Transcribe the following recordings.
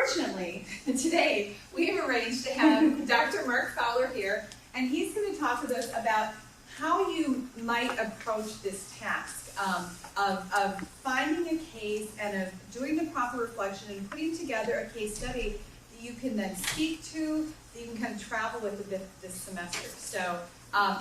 fortunately, today we have arranged to have Dr. Mark Fowler here, and he's going to talk with us about how you might approach this task of finding a case and of doing the proper reflection and putting together a case study that you can then speak to, that you can kind of travel with a bit this semester. So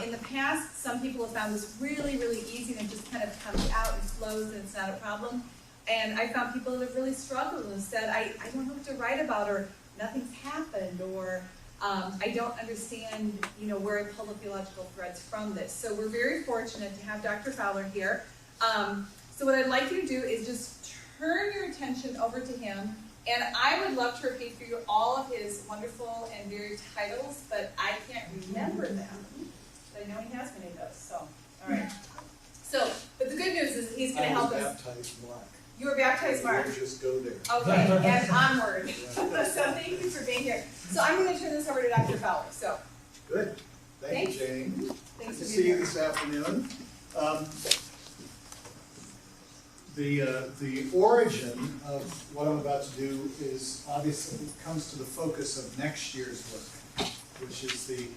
in the past, some people have found this really, really easy and it just kind of comes out and flows and it's not a problem. And I found people that have really struggled and said, I don't know what to write about, or nothing's happened, or I don't understand, where I pull the theological threads from this. So we're very fortunate to have Dr. Fowler here. So what I'd like you to do is just turn your attention over to him, and I would love to repeat for you all of his wonderful and varied titles, but I can't remember them. But I know he has many of those, so, all right. So, but the good news is he's going to help us. I was baptized Mark. You were baptized Mark. We'll just go there. Okay, and onward. So thank you for being here. So I'm going to turn this over to Dr. Fowler. So. Good. Thank you, Jane. Thanks Good to for being see here. you this afternoon. The origin of what I'm about to do is obviously comes to the focus of next year's work, which is the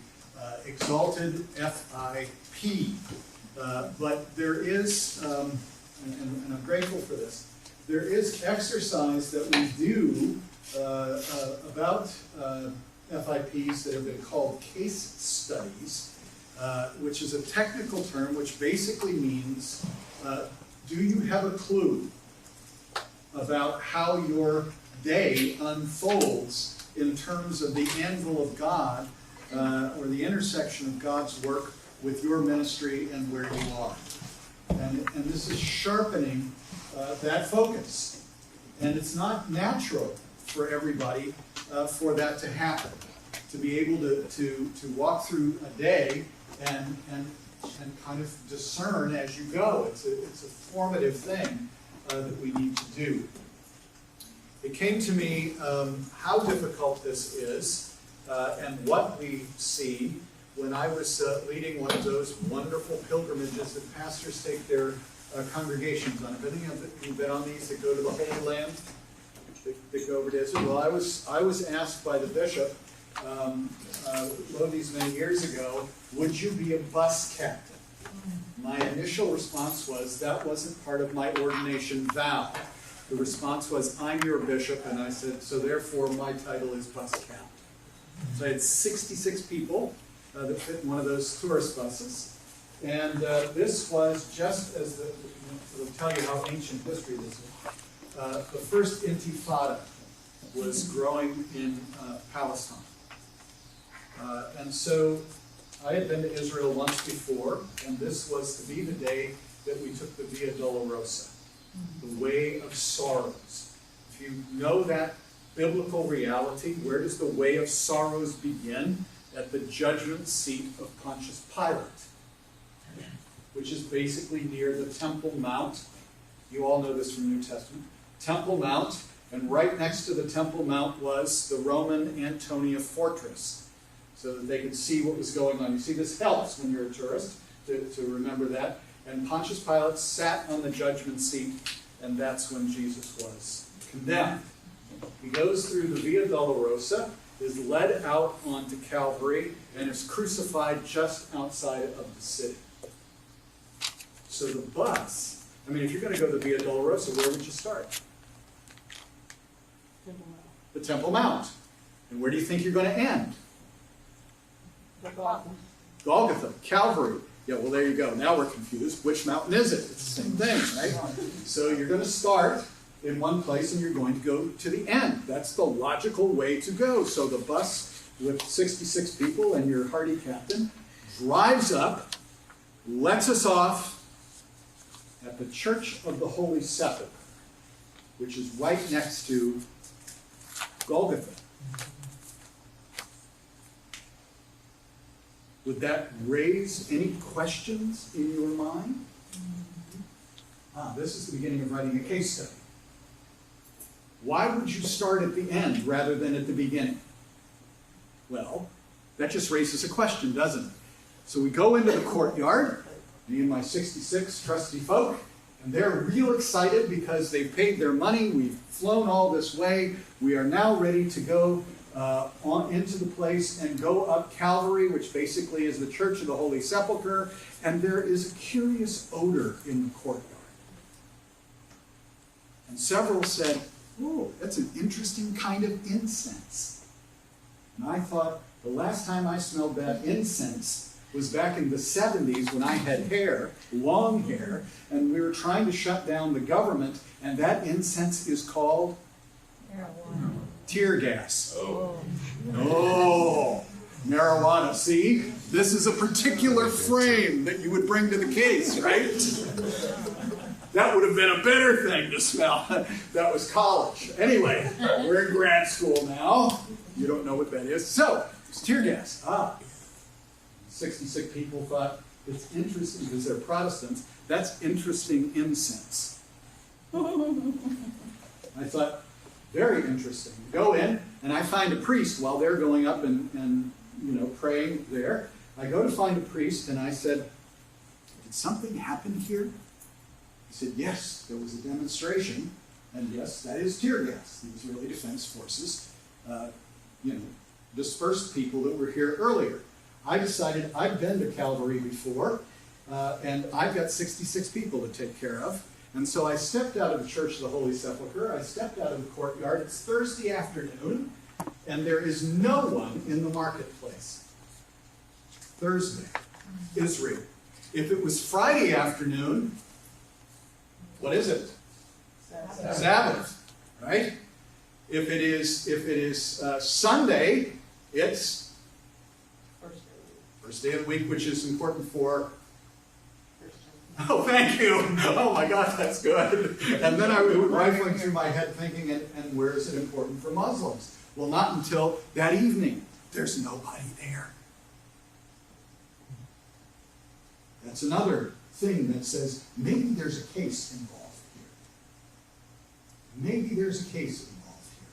exalted FIP. But there is, and I'm grateful for this, there is exercise that we do about FIPs that have been called case studies, which is a technical term which basically means, do you have a clue about how your day unfolds in terms of the anvil of God, or the intersection of God's work with your ministry and where you are? And this is sharpening that focus. And it's not natural for everybody for that to happen, to be able to walk through a day and kind of discern as you go. It's a formative thing that we need to do. It came to me how difficult this is and what we see when I was leading one of those wonderful pilgrimages that pastors take their congregations on. Have any of you been on these that go to the Holy Land, that go over to Israel? Well, I was asked by the bishop, these many years ago, would you be a bus captain? My initial response was, that wasn't part of my ordination vow. The response was, I'm your bishop, and I said, so therefore my title is bus captain. So I had 66 people that fit in one of those tourist buses. And this was just as it'll tell you how ancient history this is. The first intifada was growing in Palestine. And so I had been to Israel once before, and this was to be the day that we took the Via Dolorosa, the way of sorrows. If you know that biblical reality, where does the way of sorrows begin? At the judgment seat of Pontius Pilate, which is basically near the Temple Mount. You all know this from the New Testament. Temple Mount, and right next to the Temple Mount was the Roman Antonia fortress, so that they could see what was going on. You see, this helps when you're a tourist to remember that. And Pontius Pilate sat on the judgment seat, and that's when Jesus was condemned. He goes through the Via Dolorosa, is led out onto Calvary, and is crucified just outside of the city. So the bus, if you're going to go to the Via Dolorosa, where would you start? The Temple Mount. And where do you think you're going to end? Golgotha, Calvary. Yeah, well, there you go. Now we're confused. Which mountain is it? It's the same thing, right? So you're going to start in one place and you're going to go to the end. That's the logical way to go. So the bus with 66 people and your hardy captain drives up, lets us off at the Church of the Holy Sepulchre, which is right next to Golgotha. Would that raise any questions in your mind? This is the beginning of writing a case study. Why would you start at the end rather than at the beginning? Well, that just raises a question, doesn't it? So we go into the courtyard, me and my 66 trusty folk, And they're real excited because they've paid their money. We've flown all this way. We are now ready to go on into the place and go up Calvary, which basically is the Church of the Holy Sepulchre. And there is a curious odor in the courtyard. And several said, "Oh, that's an interesting kind of incense." And I thought, the last time I smelled that incense was back in the 70s when I had hair, long hair, and we were trying to shut down the government, and that incense is called marijuana. Tear gas. Oh, marijuana. See, this is a particular frame that you would bring to the case, right? That would have been a better thing to smell. That was college. Anyway, we're in grad school now. You don't know what that is. So, it's tear gas. 66 people thought, it's interesting because they're Protestants. That's interesting incense. I thought, very interesting. Go in, and I find a priest while they're going up and praying there. I go to find a priest, and I said, "Did something happen here?" He said, "Yes, there was a demonstration, and yes, that is tear gas. The Israeli Defense Forces, dispersed people that were here earlier." I decided I've been to Calvary before, and I've got 66 people to take care of. And so I stepped out of the Church of the Holy Sepulchre. I stepped out of the courtyard. It's Thursday afternoon, and there is no one in the marketplace. Thursday, Israel. If it was Friday afternoon, what is it? Sabbath, right? If it is Sunday, it's first day of the week, which is important for. Oh, thank you. Oh my God, that's good. And then I was rifling through my head thinking, and where is it important for Muslims? Well, not until that evening. There's nobody there. That's another thing that says maybe there's a case involved here. Maybe there's a case involved here.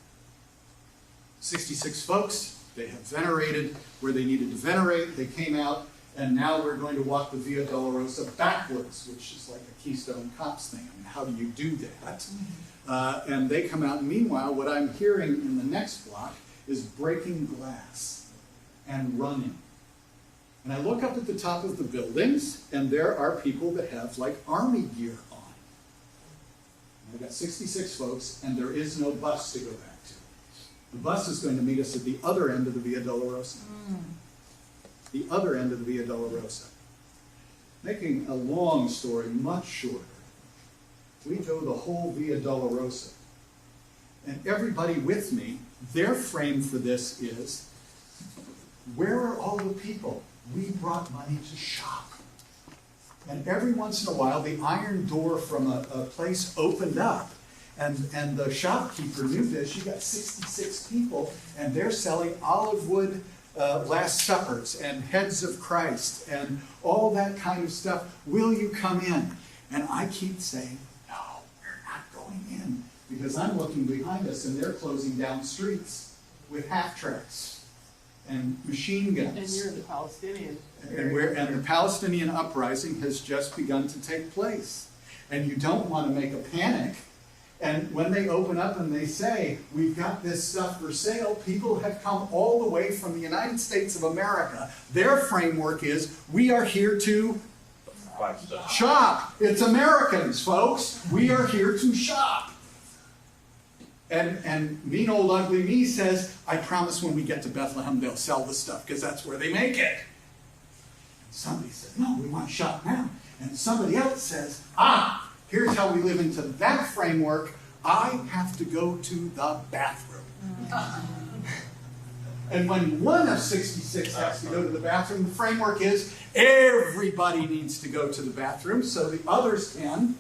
66 folks, they have venerated where they needed to venerate. They came out, and now we're going to walk the Via Dolorosa backwards, which is like a Keystone Cops thing. I mean, how do you do that? And they come out. Meanwhile, what I'm hearing in the next block is breaking glass and running. And I look up at the top of the buildings, and there are people that have like army gear on. And I've got 66 folks, and there is no bus to go back to. The bus is going to meet us at the other end of the Via Dolorosa. The other end of the Via Dolorosa. Making a long story much shorter, we go the whole Via Dolorosa. And everybody with me, their frame for this is, where are all the people? We brought money to shop. And every once in a while, the iron door from a place opened up. And the shopkeeper knew this. You got 66 people, and they're selling olive wood Last Suppers and Heads of Christ and all that kind of stuff. Will you come in? And I keep saying, no, we're not going in. Because I'm looking behind us, and they're closing down streets with half-tracks and machine guns. And you're the Palestinian. And the Palestinian uprising has just begun to take place. And you don't want to make a panic. And when they open up and they say, we've got this stuff for sale, people have come all the way from the United States of America. Their framework is, we are here to shop. It's Americans, folks. We are here to shop. And mean old ugly me says, I promise when we get to Bethlehem, they'll sell the stuff, because that's where they make it. And somebody said, no, we want to shop now. And somebody else says, here's how we live into that framework. I have to go to the bathroom. And when one of 66 has to go to the bathroom, the framework is everybody needs to go to the bathroom so the others can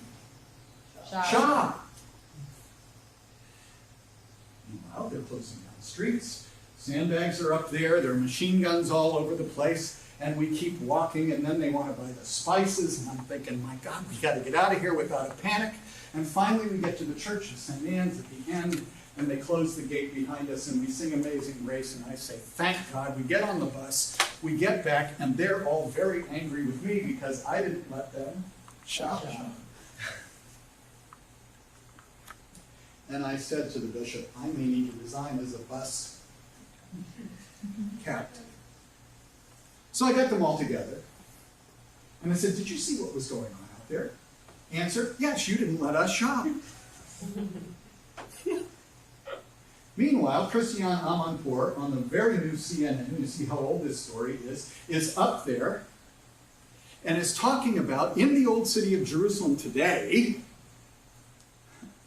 shop. Meanwhile, they're closing down streets. Sandbags are up there. There are machine guns all over the place. And we keep walking, and then they want to buy the spices, and I'm thinking, my God, we got to get out of here without a panic. And finally we get to the Church of St. Anne's at the end, and they close the gate behind us, and we sing Amazing Grace, and I say, thank God. We get on the bus, we get back, and they're all very angry with me because I didn't let them shop. And I said to the bishop, I may need to resign as a bus captain. So I got them all together. And I said, did you see what was going on out there? Answer, yes, you didn't let us shop. Meanwhile, Christiane Amanpour on the very new CNN, you see how old this story is up there and is talking about, in the old city of Jerusalem today,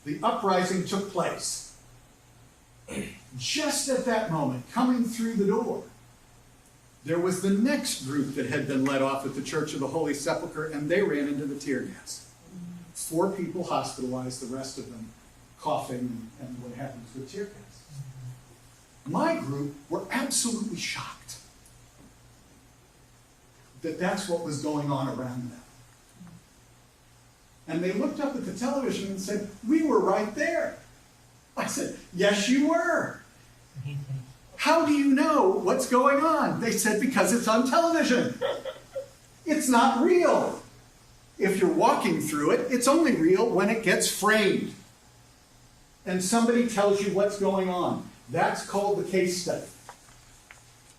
the uprising took place. Just at that moment, coming through the door, there was the next group that had been let off at the Church of the Holy Sepulchre, and they ran into the tear gas. 4 people hospitalized, the rest of them coughing and what happens with tear gas. My group were absolutely shocked that that's what was going on around them. And they looked up at the television and said, we were right there. I said, yes, you were. How do you know what's going on? They said, because it's on television. It's not real. If you're walking through it, it's only real when it gets framed. And somebody tells you what's going on. That's called the case study.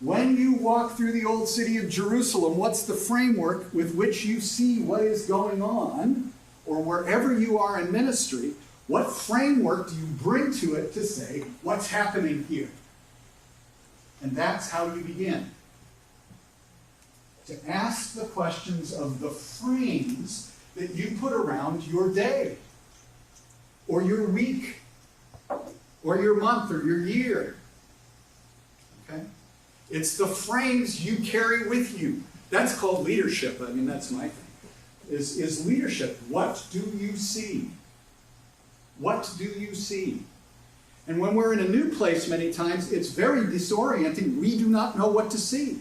When you walk through the old city of Jerusalem, what's the framework with which you see what is going on? Or wherever you are in ministry, what framework do you bring to it to say, what's happening here? And that's how you begin. To ask the questions of the frames that you put around your day, or your week, or your month, or your year. Okay? It's the frames you carry with you. That's called leadership. I mean, that's my thing. Is leadership. What do you see? What do you see? And when we're in a new place many times, it's very disorienting. We do not know what to see.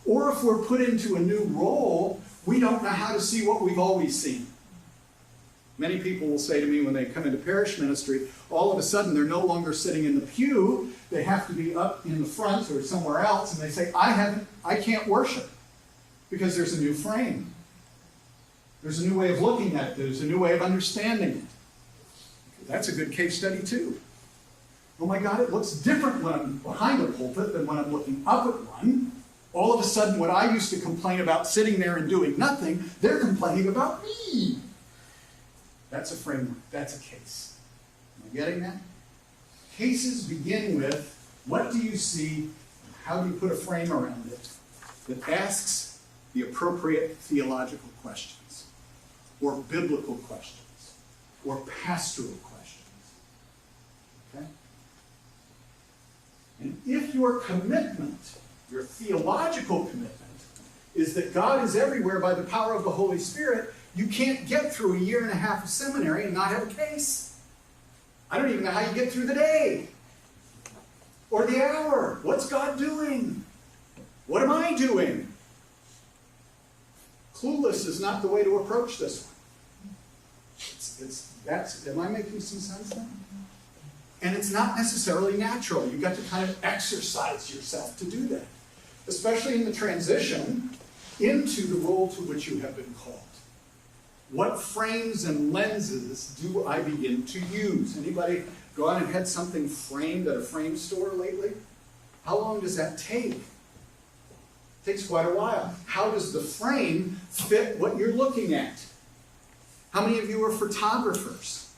Or if we're put into a new role, we don't know how to see what we've always seen. Many people will say to me when they come into parish ministry, all of a sudden they're no longer sitting in the pew, they have to be up in the front or somewhere else, and they say, I can't worship because there's a new frame. There's a new way of looking at it. There's a new way of understanding it. That's a good case study too. Oh my God, it looks different when I'm behind a pulpit than when I'm looking up at one. All of a sudden, what I used to complain about sitting there and doing nothing, they're complaining about me. That's a framework. That's a case. Am I getting that? Cases begin with, what do you see? How do you put a frame around it that asks the appropriate theological questions, or biblical questions, or pastoral questions? Okay? And if your commitment, your theological commitment, is that God is everywhere by the power of the Holy Spirit, you can't get through a 1.5 years of seminary and not have a case. I don't even know how you get through the day or the hour. What's God doing? What am I doing? Clueless is not the way to approach this one. Am I making some sense now? And it's not necessarily natural. You've got to kind of exercise yourself to do that, especially in the transition into the role to which you have been called. What frames and lenses do I begin to use? Anybody go out and had something framed at a frame store lately? How long does that take? It takes quite a while. How does the frame fit what you're looking at? How many of you are photographers?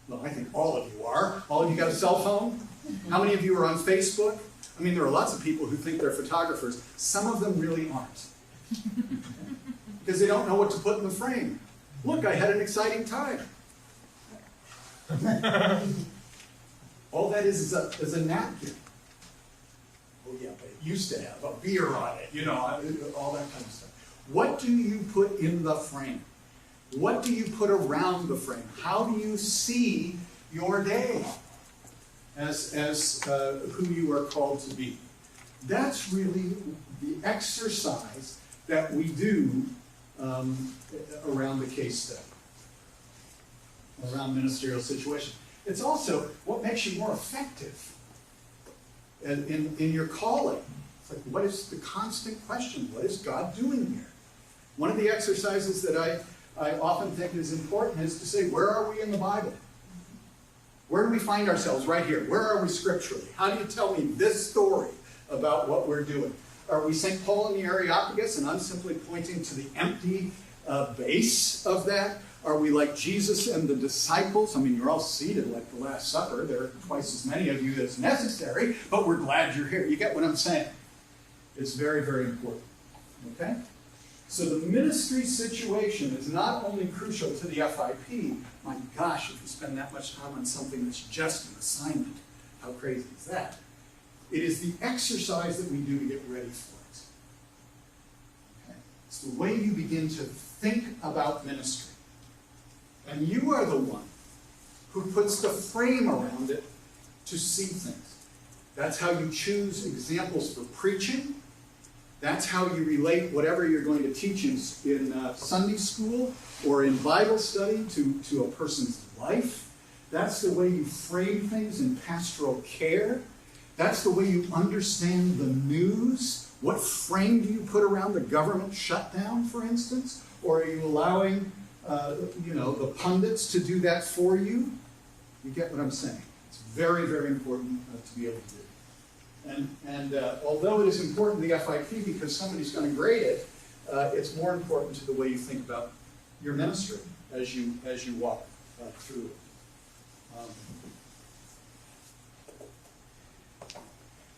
Well, I think all of you are. All of you got a cell phone? How many of you are on Facebook? I mean, there are lots of people who think they're photographers. Some of them really aren't. Because they don't know what to put in the frame. Look, I had an exciting time. All that is a napkin. Oh yeah, but it used to have a beer on it, you know, all that kind of stuff. What do you put in the frame? What do you put around the frame? How do you see your day as who you are called to be? That's really the exercise that we do around the case study, around ministerial situation. It's also what makes you more effective in your calling. It's like, what is the constant question? What is God doing here? One of the exercises that I often think is important is to say, where are we in the Bible? do we find ourselves right here? Where are we scripturally? How do you tell me this story about what we're doing? Are we St. Paul in the Areopagus, and I'm simply pointing to the empty base of that? Are we like Jesus and the disciples? I mean, you're all seated like the Last Supper. There are twice as many of you as necessary, but we're glad you're here. You get what I'm saying? It's very, very important. Okay? So the ministry situation is not only crucial to the FIP. My gosh, if you spend that much time on something that's just an assignment, how crazy is that? It is the exercise that we do to get ready for it. Okay? It's the way you begin to think about ministry. And you are the one who puts the frame around it to see things. That's how you choose examples for preaching. That's how you relate whatever you're going to teach in Sunday school or in Bible study to a person's life. That's the way you frame things in pastoral care. That's the way you understand the news. What frame do you put around the government shutdown, for instance? Or are you allowing the pundits to do that for you? You get what I'm saying? It's very, very important to be able to do. And although it is important to the FIP because somebody's going to grade it, it's more important to the way you think about your ministry as you walk through it.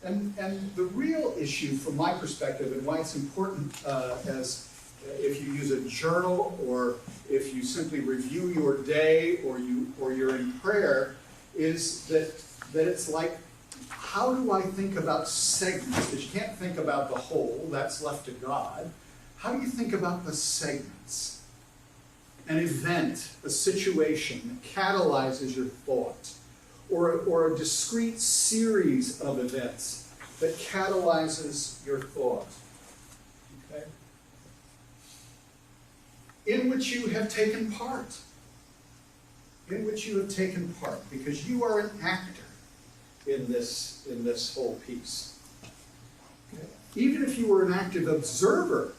And the real issue from my perspective and why it's important as if you use a journal or if you simply review your day or you're in prayer is that it's like, how do I think about segments? Because you can't think about the whole, that's left to God. How do you think about the segments? An event, a situation that catalyzes your thought, or a discrete series of events that catalyzes your thought. Okay? In which you have taken part. In which you have taken part, because you are an actor in this whole piece. Okay? Even if you were an active observer,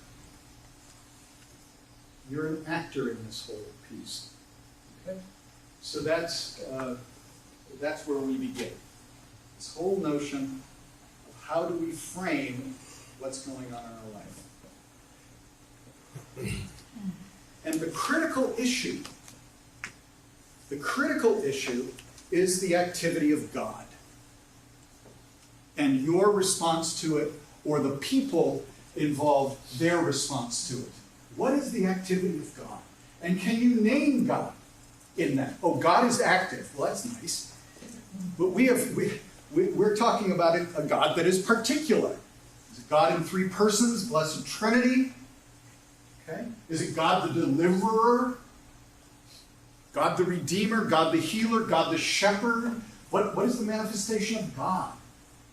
you're an actor in this whole piece. Okay? So that's where we begin. This whole notion of how do we frame what's going on in our life. And the critical issue is the activity of God. And your response to it, or the people involved, their response to it. What is the activity of God? And can you name God in that? Oh, God is active. Well, that's nice. But we're talking about a God that is particular. Is it God in three persons, blessed Trinity? Okay. Is it God the deliverer? God the redeemer? God the healer? God the shepherd? What is the manifestation of God?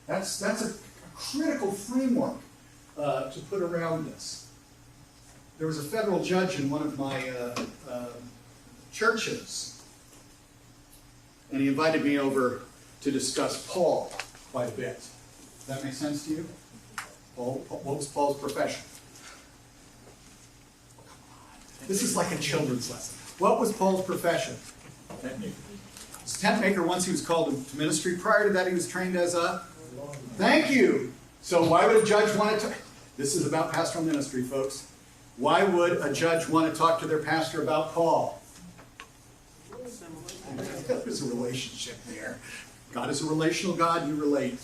That's a critical framework to put around this. There was a federal judge in one of my churches, and he invited me over to discuss Paul quite a bit. Does that make sense to you? Paul, what was Paul's profession? This is like a children's lesson. What was Paul's profession? Tent maker. He was a tent maker once he was called to ministry. Prior to that, he was trained as a... Thank you. So why would a judge want to... This is about pastoral ministry, folks. Why would a judge want to talk to their pastor about Paul? There's a relationship there. God is a relational God, you relate.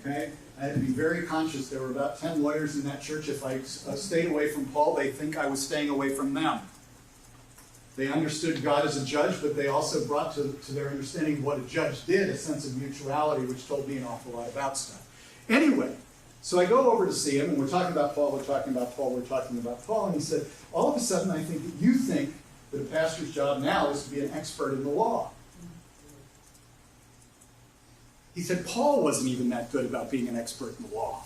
Okay? I had to be very conscious. There were about 10 lawyers in that church. If I stayed away from Paul, they think I was staying away from them. They understood God as a judge, but they also brought to their understanding what a judge did, a sense of mutuality, which told me an awful lot about stuff. Anyway, so I go over to see him, and we're talking about Paul, and he said, all of a sudden I think that you think that a pastor's job now is to be an expert in the law. He said, Paul wasn't even that good about being an expert in the law.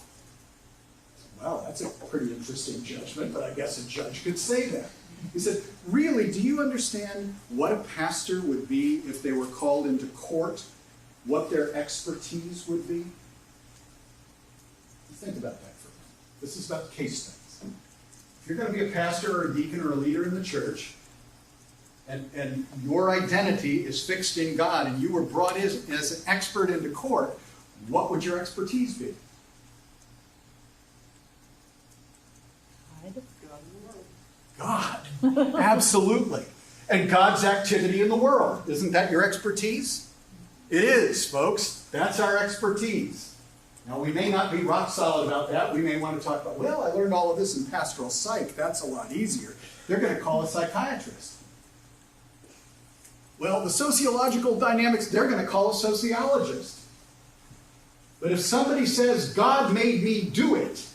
I said, well, that's a pretty interesting judgment, but I guess a judge could say that. He said, really, do you understand what a pastor would be if they were called into court? What their expertise would be? Think about that for a minute. This is about case studies. If you're going to be a pastor or a deacon or a leader in the church, and your identity is fixed in God, and you were brought in as an expert into court, what would your expertise be? God. Absolutely. And God's activity in the world. Isn't that your expertise? It is, folks. That's our expertise. Now, we may not be rock solid about that. We may want to talk about, well, I learned all of this in pastoral psych. That's a lot easier. They're going to call a psychiatrist. Well, the sociological dynamics, they're going to call a sociologist. But if somebody says, God made me do it,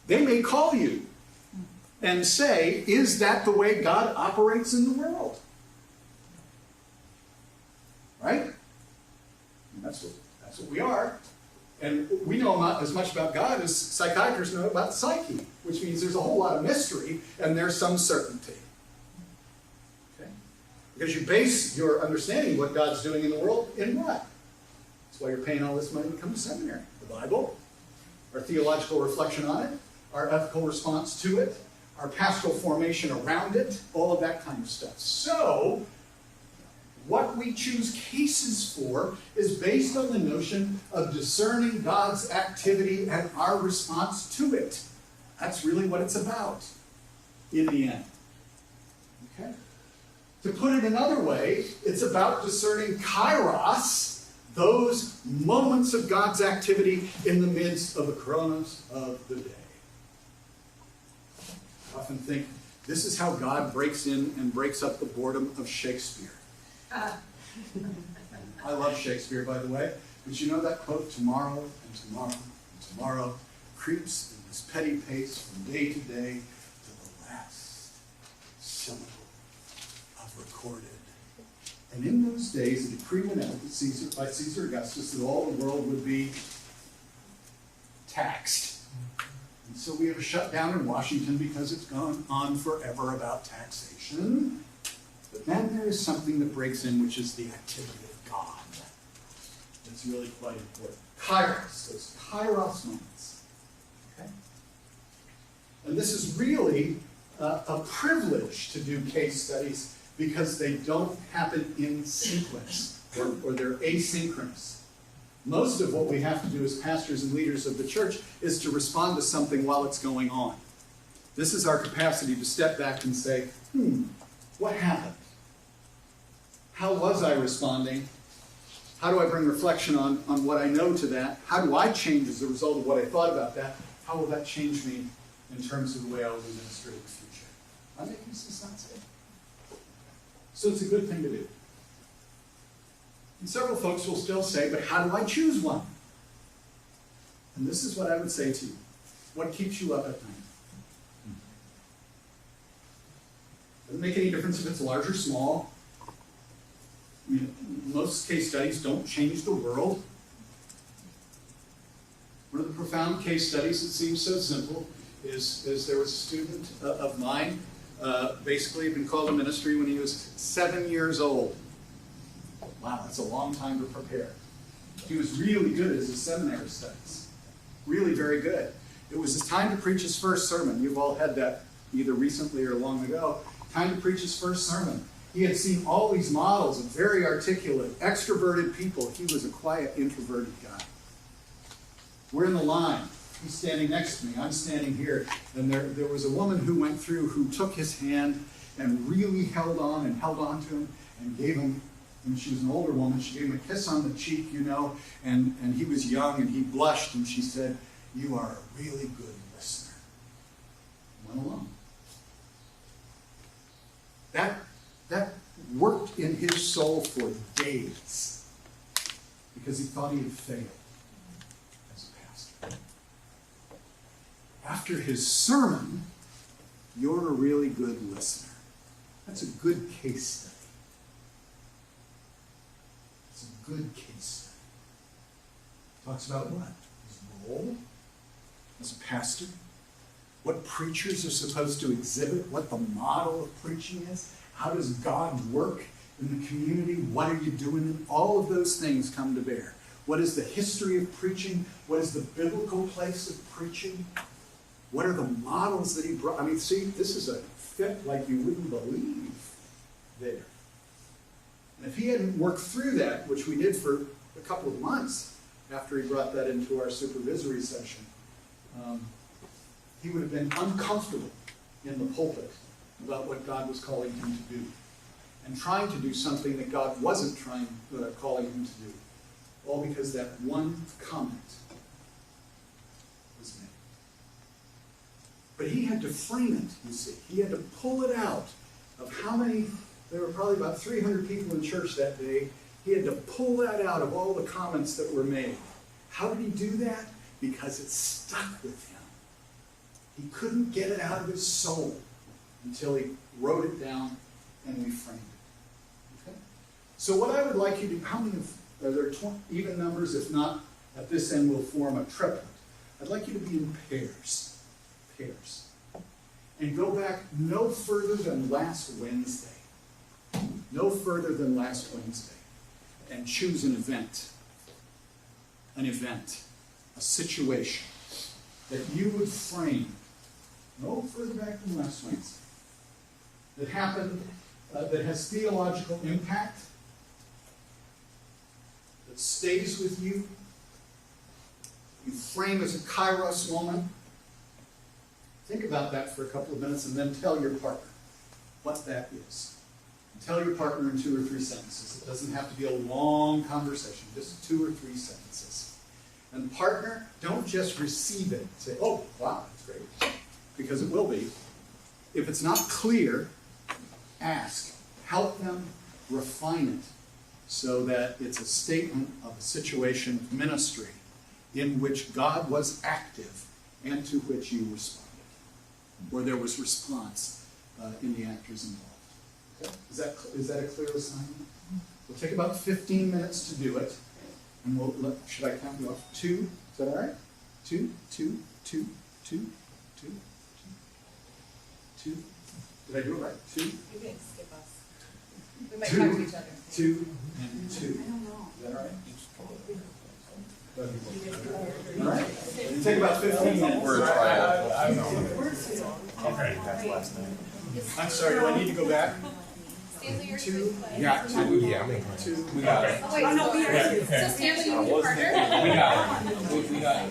they may call you and say, is that the way God operates in the world? Right? And that's what we are. And we know as much about God as psychiatrists know about psyche, which means there's a whole lot of mystery and there's some certainty. Okay? Because you base your understanding of what God's doing in the world in what? That's why you're paying all this money to come to seminary. The Bible, our theological reflection on it, our ethical response to it, our pastoral formation around it, all of that kind of stuff. So, what we choose cases for is based on the notion of discerning God's activity and our response to it. That's really what it's about in the end. Okay? To put it another way, it's about discerning kairos, those moments of God's activity in the midst of the chronos of the day. I often think this is how God breaks in and breaks up the boredom of Shakespeare. I love Shakespeare, by the way. But you know that quote, tomorrow and tomorrow and tomorrow creeps in this petty pace from day to day to the last syllable of recorded. And in those days, a decree went out by Caesar Augustus that all the world would be taxed. And so we have a shutdown in Washington because it's gone on forever about taxation. But then there is something that breaks in, which is the activity of God. That's really quite important. Kairos, those kairos moments. Okay? And this is really a privilege to do case studies because they don't happen in sequence or they're asynchronous. Most of what we have to do as pastors and leaders of the church is to respond to something while it's going on. This is our capacity to step back and say, what happened? How was I responding? How do I bring reflection on what I know to that? How do I change as a result of what I thought about that? How will that change me in terms of the way I will minister in the future? Am I making some sense? So it's a good thing to do. And several folks will still say, but how do I choose one? And this is what I would say to you. What keeps you up at night? Doesn't make any difference if it's large or small. I mean, most case studies don't change the world. One of the profound case studies that seems so simple is there was a student of mine, basically had been called to ministry when he was 7 years old. Wow, that's a long time to prepare. He was really good at his seminary studies. Really very good. It was his time to preach his first sermon. You've all had that either recently or long ago. Time to preach his first sermon. He had seen all these models of very articulate, extroverted people. He was a quiet, introverted guy. We're in the line. He's standing next to me. I'm standing here. And there was a woman who went through who took his hand and really held on to him and gave him, and she was an older woman, she gave him a kiss on the cheek, and he was young and he blushed and she said, "You are a really good listener." Went along. That worked in his soul for days because he thought he had failed as a pastor. After his sermon, "You're a really good listener." That's a good case study. It's a good case study. Talks about what? His role as a pastor. What preachers are supposed to exhibit, what the model of preaching is, how does God work in the community, what are you doing, and all of those things come to bear. What is the history of preaching? What is the biblical place of preaching? What are the models that he brought? I mean, see, this is a fit like you wouldn't believe. there. And if he hadn't worked through that, which we did for a couple of months after he brought that into our supervisory session, he would have been uncomfortable in the pulpit about what God was calling him to do, and trying to do something that God wasn't calling him to do, all because that one comment was made. But he had to frame it, you see. He had to pull it out of how many, there were probably about 300 people in church that day. He had to pull that out of all the comments that were made. How did he do that? Because it stuck with him. He couldn't get it out of his soul until he wrote it down and reframed it. Okay? So what I would like you to, how many are there even numbers? If not, at this end we'll form a triplet. I'd like you to be in pairs. Pairs. And go back no further than last Wednesday. No further than last Wednesday. And choose an event. An event. A situation that you would frame no further back than last Wednesday. That happened, that has theological impact, that stays with you. You frame as a kairos moment. Think about that for a couple of minutes and then tell your partner what that is. And tell your partner in 2 or 3 sentences. It doesn't have to be a long conversation, just 2 or 3 sentences. And partner, don't just receive it. Say, oh, wow, that's great. Because it will be. If it's not clear, ask. Help them refine it so that it's a statement of a situation of ministry in which God was active and to which you responded. Where there was response in the actors involved. Okay? Is that a clear assignment? We'll take about 15 minutes to do it. And should I count you off? 2? Is that all right? 2, 2, 2, 2, 2, 2. Did I do it right? 2? You didn't skip us. We might 2, talk to each other. 2, and 2. I don't know. Is that all right? All right. It'll take about 15 minutes. We're a trial. Okay, that's last night. I'm sorry, do I need to go back? Stanley, you're 2? Yeah, 2. Yeah, I'm 2. We got it. Oh, wait, no, we are. So Stanley, you need a partner? We got it. We got it.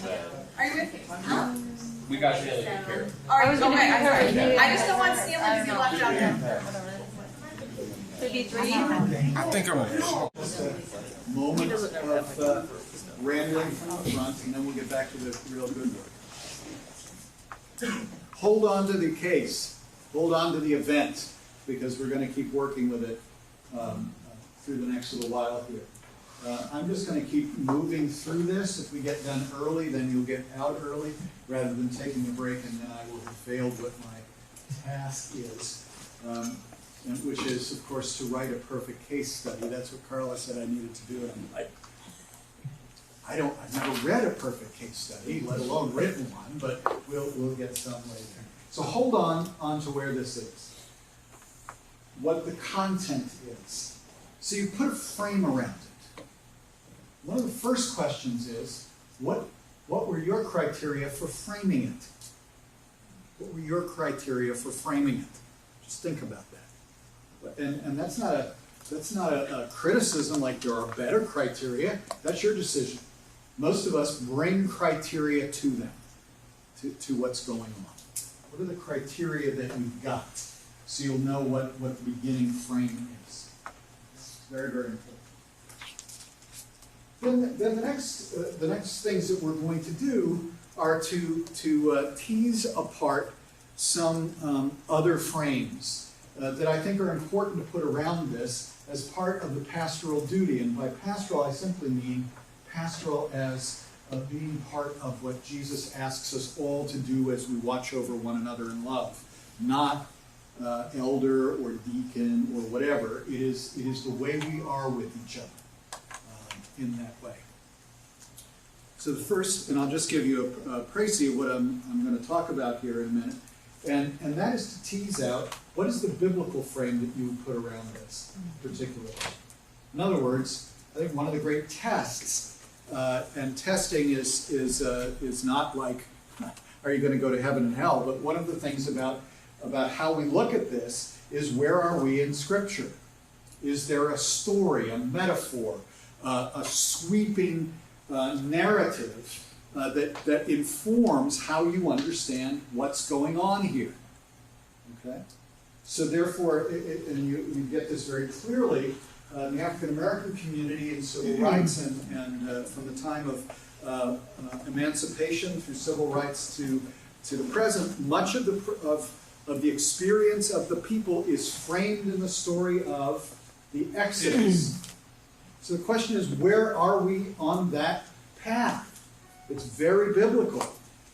Are you with me? We got Stanley here. All right, okay, I'm sorry. I just don't want Stanley to be left out there. 33? I think I'm Just a moment of rambling from the front, and then we'll get back to the real good work. Hold on to the case. Hold on to the event, because we're going to keep working with it through the next little while here. I'm just going to keep moving through this. If we get done early, then you'll get out early, rather than taking a break, and then I will have failed what my task is. Which is, of course, to write a perfect case study. That's what Carla said I needed to do. And I'm like, I've never read a perfect case study, let alone written one, but we'll get some later. So hold on to where this is. What the content is. So you put a frame around it. One of the first questions is, what were your criteria for framing it? What were your criteria for framing it? Just think about that. And that's not a criticism like there are better criteria. That's your decision. Most of us bring criteria to them, to what's going on. What are the criteria that you've got? So you'll know what the beginning frame is. It's very, very important. Then the next things that we're going to do are to tease apart some other frames that I think are important to put around this as part of the pastoral duty. And by pastoral, I simply mean pastoral as being part of what Jesus asks us all to do as we watch over one another in love. Not elder or deacon or whatever. It is the way we are with each other in that way. So the first, and I'll just give you a précis of what I'm going to talk about here in a minute, and that is to tease out what is the biblical frame that you would put around this particularly. In other words, I think one of the great tests, and testing is not like, are you going to go to heaven and hell, but one of the things about about how we look at this is, where are we in Scripture? Is there a story, a metaphor, a sweeping narrative that informs how you understand what's going on here? Okay? So therefore, and you get this very clearly, in the African American community and civil rights, and from the time of emancipation through civil rights to the present, much of the experience of the people is framed in the story of the Exodus. So the question is, where are we on that path? It's very biblical.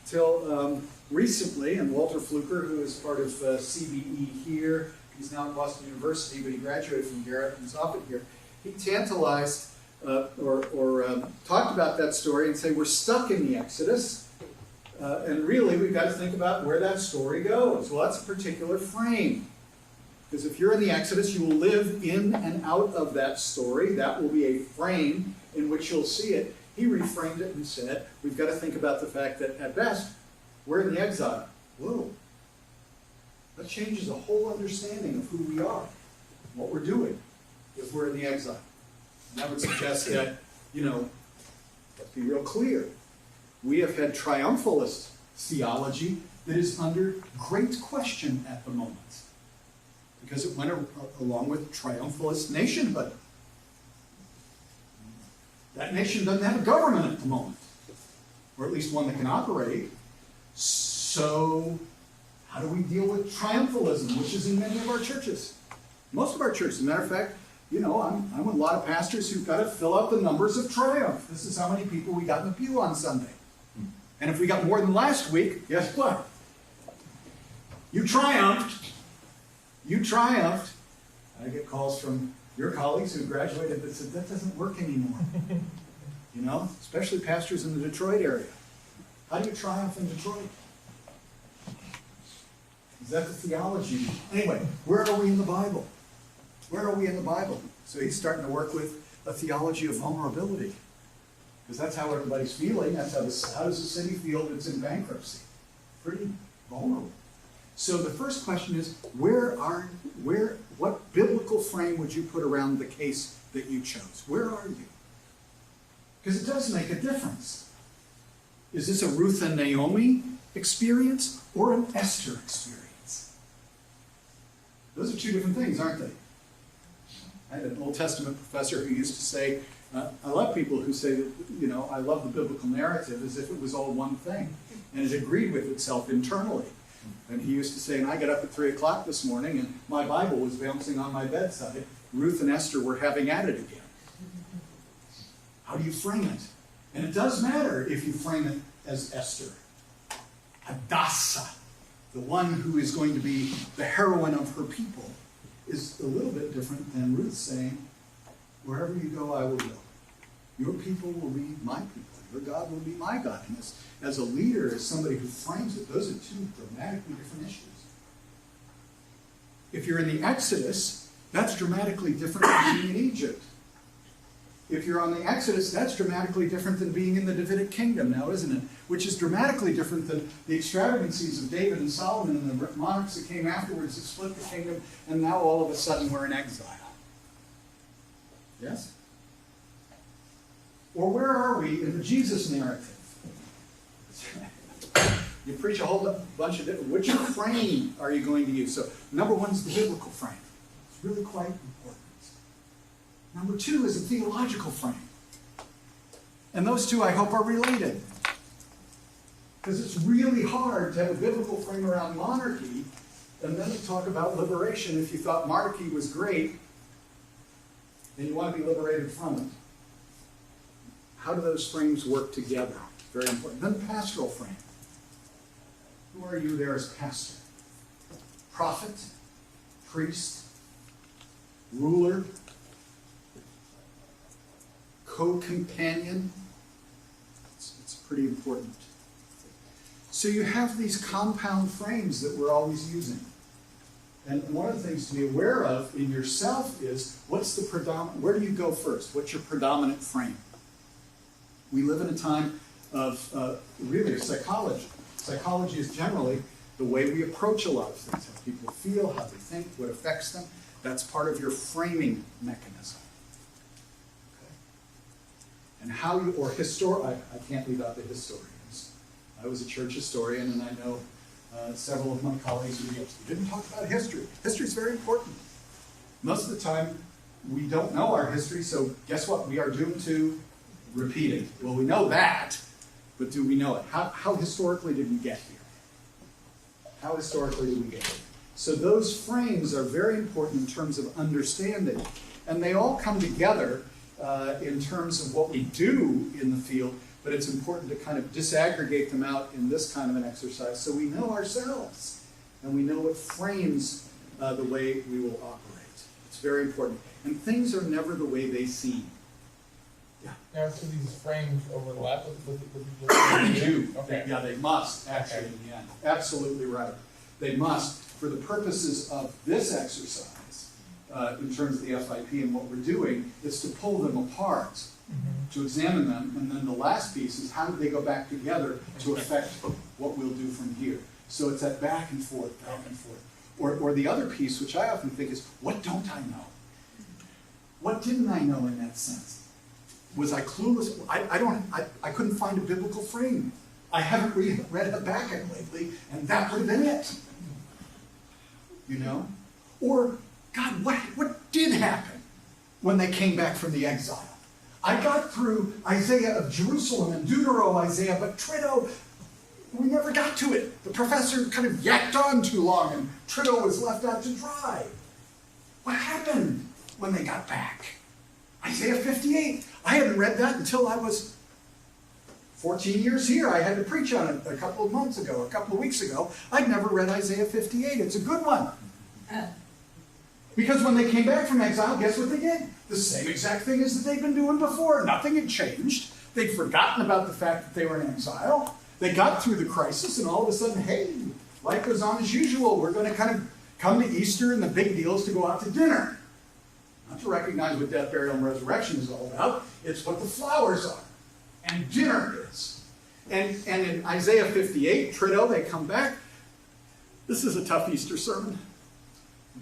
Till recently, and Walter Fluker, who is part of CBE here, he's now at Boston University, but he graduated from Garrett and is often here, he tantalized or talked about that story and say, we're stuck in the Exodus, and really we've got to think about where that story goes. Well, that's a particular frame. Because if you're in the Exodus, you will live in and out of that story. That will be a frame in which you'll see it. He reframed it and said, we've got to think about the fact that, at best, we're in the exile. Whoa. That changes a whole understanding of who we are, what we're doing, if we're in the exile. And that would suggest that, let's be real clear. We have had triumphalist theology that is under great question at the moment, because it went along with triumphalist nationhood. That nation doesn't have a government at the moment, or at least one that can operate. So how do we deal with triumphalism, which is in many of our churches? Most of our churches. As a matter of fact, I'm with a lot of pastors who've got to fill out the numbers of triumph. This is how many people we got in the pew on Sunday. And if we got more than last week, guess what? You triumphed. You triumphed. I get calls from your colleagues who graduated that said, that doesn't work anymore. Especially pastors in the Detroit area. How do you triumph in Detroit? Is that the theology? Anyway, where are we in the Bible? Where are we in the Bible? So he's starting to work with a theology of vulnerability. Because that's how everybody's feeling. That's how does the city feel that's in bankruptcy? Pretty vulnerable. So the first question is, what biblical frame would you put around the case that you chose? Where are you? Because it does make a difference. Is this a Ruth and Naomi experience or an Esther experience? Those are two different things, aren't they? I had an Old Testament professor who used to say, I love people who say that, I love the biblical narrative as if it was all one thing, and it agreed with itself internally. And he used to say, and I got up at 3 o'clock this morning, and my Bible was bouncing on my bedside. Ruth and Esther were having at it again. How do you frame it? And it does matter if you frame it as Esther. Hadassah, the one who is going to be the heroine of her people, is a little bit different than Ruth saying, wherever you go, I will go. Your people will be my people. Your God will be my God. And as a leader, as somebody who frames it, those are two dramatically different issues. If you're in the Exodus, that's dramatically different than being in Egypt. If you're on the Exodus, that's dramatically different than being in the Davidic kingdom now, isn't it? Which is dramatically different than the extravagancies of David and Solomon and the monarchs that came afterwards that split the kingdom, and now all of a sudden we're in exile. Yes? Or where are we in the Jesus narrative? You preach a whole bunch of different. Which frame are you going to use? So, number one is the biblical frame. It's really quite important. Number two is a theological frame. And those two, I hope, are related. Because it's really hard to have a biblical frame around monarchy and then to talk about liberation if you thought monarchy was great and you want to be liberated from it. How do those frames work together? Very important. Then the pastoral frame. Who are you there as pastor? Prophet? Priest? Ruler? Co-companion? It's pretty important. So you have these compound frames that we're always using. And one of the things to be aware of in yourself is, where do you go first? What's your predominant frame? We live in a time of really psychology. Psychology is generally the way we approach a lot of things, how people feel, how they think, what affects them. That's part of your framing mechanism. Okay? And how you, or I can't leave out the historians. I was a church historian, and I know several of my colleagues would be upset. We didn't talk about history. History is very important. Most of the time, we don't know our history, so guess what? We are doomed to repeat it. Well, we know that, but do we know it? How historically did we get here? How historically did we get here? So those frames are very important in terms of understanding, and they all come together in terms of what we do in the field, but it's important to kind of disaggregate them out in this kind of an exercise so we know ourselves, and we know what frames the way we will operate. It's very important. And things are never the way they seem. Yeah. Now, do these frames overlap with They do. Okay. Yeah, they must, actually, Okay. in the end. Absolutely right. They must, for the purposes of this exercise, in terms of the FIP and what we're doing, is to pull them apart, to examine them, and then the last piece is how do they go back together to affect what we'll do from here. So it's that back and forth, back and forth. Or the other piece, which I often think is, what don't I know? What didn't I know in that sense? Was I clueless? I couldn't find a biblical frame. I haven't read Habakkuk lately, and that would have been it. You know? Or, God, what did happen when they came back from the exile? I got through Isaiah of Jerusalem and Deutero-Isaiah, but Trito, we never got to it. The professor kind of yacked on too long, and Trito was left out to dry. What happened when they got back? Isaiah 58. I hadn't read that until I was 14 years here. I had to preach on it a couple of months ago, a couple of weeks ago. I'd never read Isaiah 58. It's a good one. Because when they came back from exile, guess what they did? The same exact thing as that they'd been doing before. Nothing had changed. They'd forgotten about the fact that they were in exile. They got through the crisis, and all of a sudden, hey, life goes on as usual. We're going to kind of come to Easter, and the big deal is to go out to dinner. Not to recognize what death, burial, and resurrection is all about. It's what the flowers are, and dinner is. And in Isaiah 58, Trito, they come back. This is a tough Easter sermon.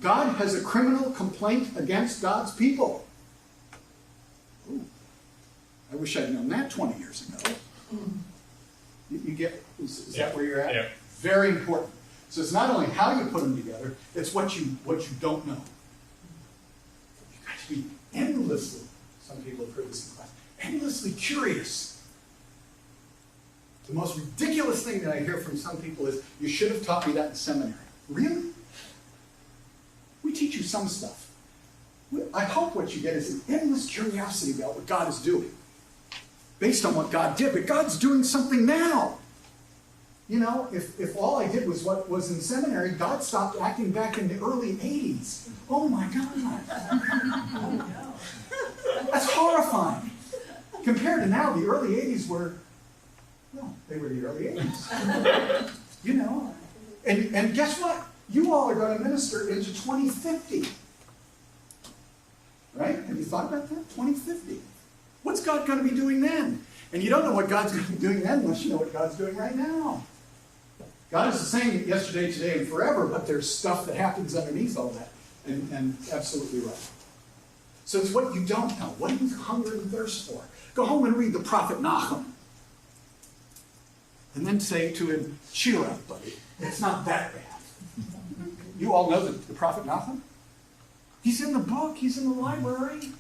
God has a criminal complaint against God's people. Ooh, I wish I'd known that 20 years ago. You get, is that where you're at? Yeah. Very important. So it's not only how you put them together, it's what you don't know. You've got to be endlessly, some people have heard this in class, endlessly curious. The most ridiculous thing that I hear from some people is, you should have taught me that in seminary. Really? We teach you some stuff. I hope what you get is an endless curiosity about what God is doing, based on what God did, but God's doing something now. You know, if all I did was what was in seminary, God stopped acting back in the early 80s. Oh my God. That's horrifying. Compared to now, the early 80s were, well, they were the early 80s. You know, and guess what? You all are going to minister into 2050. Right? Have you thought about that? 2050. What's God going to be doing then? And you don't know what God's going to be doing then unless you know what God's doing right now. God is the same yesterday, today, and forever, but there's stuff that happens underneath all that. And absolutely right. So it's what you don't know. What do you hunger and thirst for? Go home and read the prophet Nahum. And then say to him, cheer up, buddy. It's not that bad. You all know the prophet Nahum? He's in the book. He's in the library.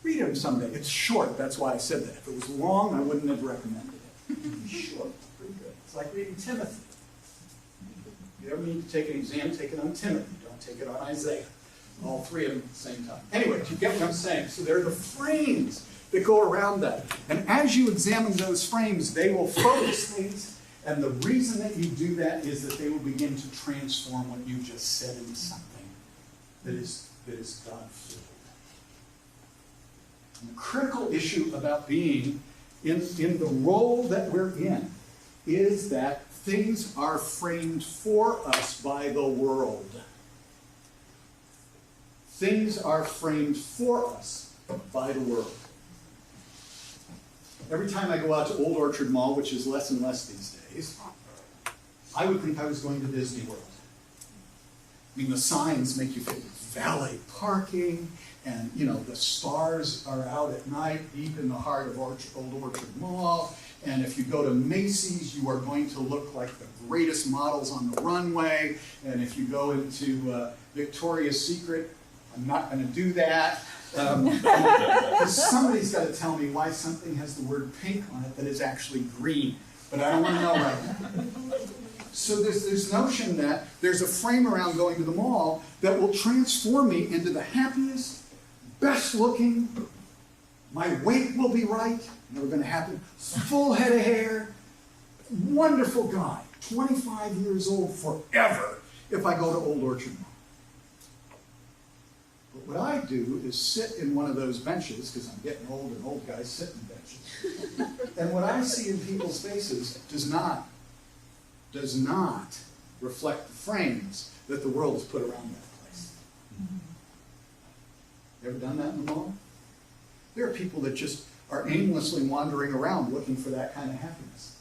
Read him someday. It's short. That's why I said that. If it was long, I wouldn't have recommended it. It's short. Pretty good. It's like reading Timothy. If you ever need to take an exam, take it on Timothy. Don't take it on Isaiah. All three of them at the same time. Anyway, you get what I'm saying. So there are the frames that go around that. And as you examine those frames, they will focus things. And the reason that you do that is that they will begin to transform what you just said into something that is God-filled. And the critical issue about being in the role that we're in is that things are framed for us by the world. Things are framed for us by the world. Every time I go out to Old Orchard Mall, which is less and less these days, I would think I was going to Disney World. I mean, the signs make you feel valet parking, and, you know, the stars are out at night, deep in the heart of Old Orchard Mall. And if you go to Macy's, you are going to look like the greatest models on the runway. And if you go into Victoria's Secret, I'm not going to do that. Because somebody's got to tell me why something has the word pink on it that is actually green. But I don't want to know right now. So there's this notion that there's a frame around going to the mall that will transform me into the happiest, best looking, my weight will be right, never going to happen, full head of hair, wonderful guy, 25 years old forever if I go to Old Orchard Mall. But what I do is sit in one of those benches, because I'm getting old and old guys sit in benches, and what I see in people's faces does not reflect the frames that the world has put around that place. You ever done that in the mall? There are people that just are aimlessly wandering around looking for that kind of happiness,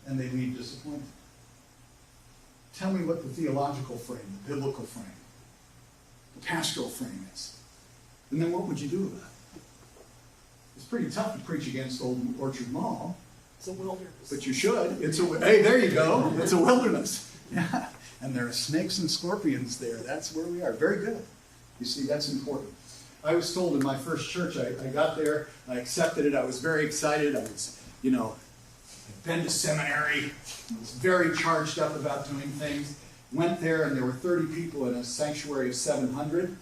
and they leave disappointed. Tell me what the theological frame, the biblical frame, the pastoral frame is. And then what would you do about it? It's pretty tough to preach against Old Orchard Mall. It's a wilderness. But you should. Hey, there you go. It's a wilderness. Yeah. And there are snakes and scorpions there. That's where we are. Very good. You see, that's important. I was told in my first church, I got there, I accepted it, I was very excited. I was, I'd been to seminary, I was very charged up about doing things. Went there, and there were 30 people in a sanctuary of 700.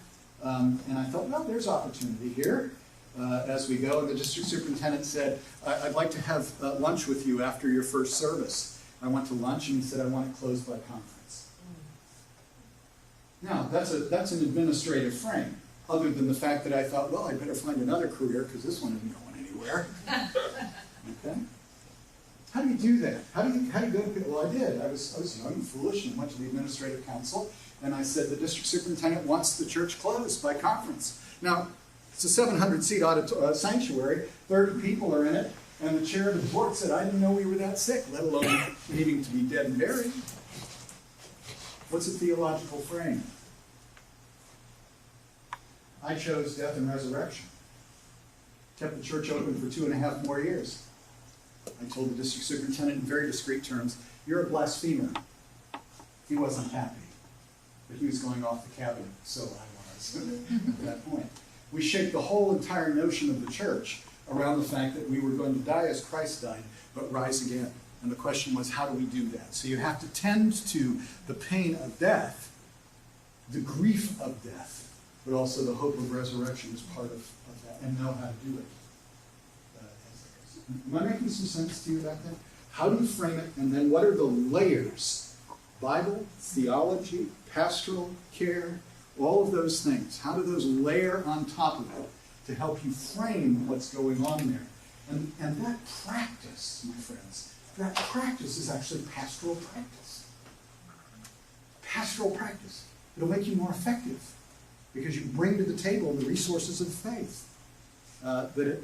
And I thought, well, there's opportunity here as we go. And the district superintendent said, I'd like to have lunch with you after your first service. I went to lunch, and he said, I want it closed by conference. Now, that's an administrative frame, other than the fact that I thought, well, I better find another career, because this one isn't going anywhere. Okay? How do you do that? How do you go to people? Well, I did. I was young and foolish, and went to the administrative council, and I said, the district superintendent wants the church closed by conference. Now, it's a 700-seat sanctuary, 30 people are in it, and the chair of the board said, I didn't know we were that sick, let alone needing to be dead and buried. What's a theological frame? I chose death and resurrection. Kept the church open for 2.5 more years. I told the district superintendent in very discreet terms, you're a blasphemer. He wasn't happy, but he was going off the cabinet, so I was at that point. We shaped the whole entire notion of the church around the fact that we were going to die as Christ died, but rise again. And the question was, how do we do that? So you have to tend to the pain of death, the grief of death, but also the hope of resurrection is part of that, and know how to do it. Am I making some sense to you about that? How do you frame it, and then what are the layers? Bible, theology, pastoral care, all of those things. How do those layer on top of it to help you frame what's going on there? And that practice, my friends, that practice is actually pastoral practice. Pastoral practice. It'll make you more effective because you bring to the table the resources of faith that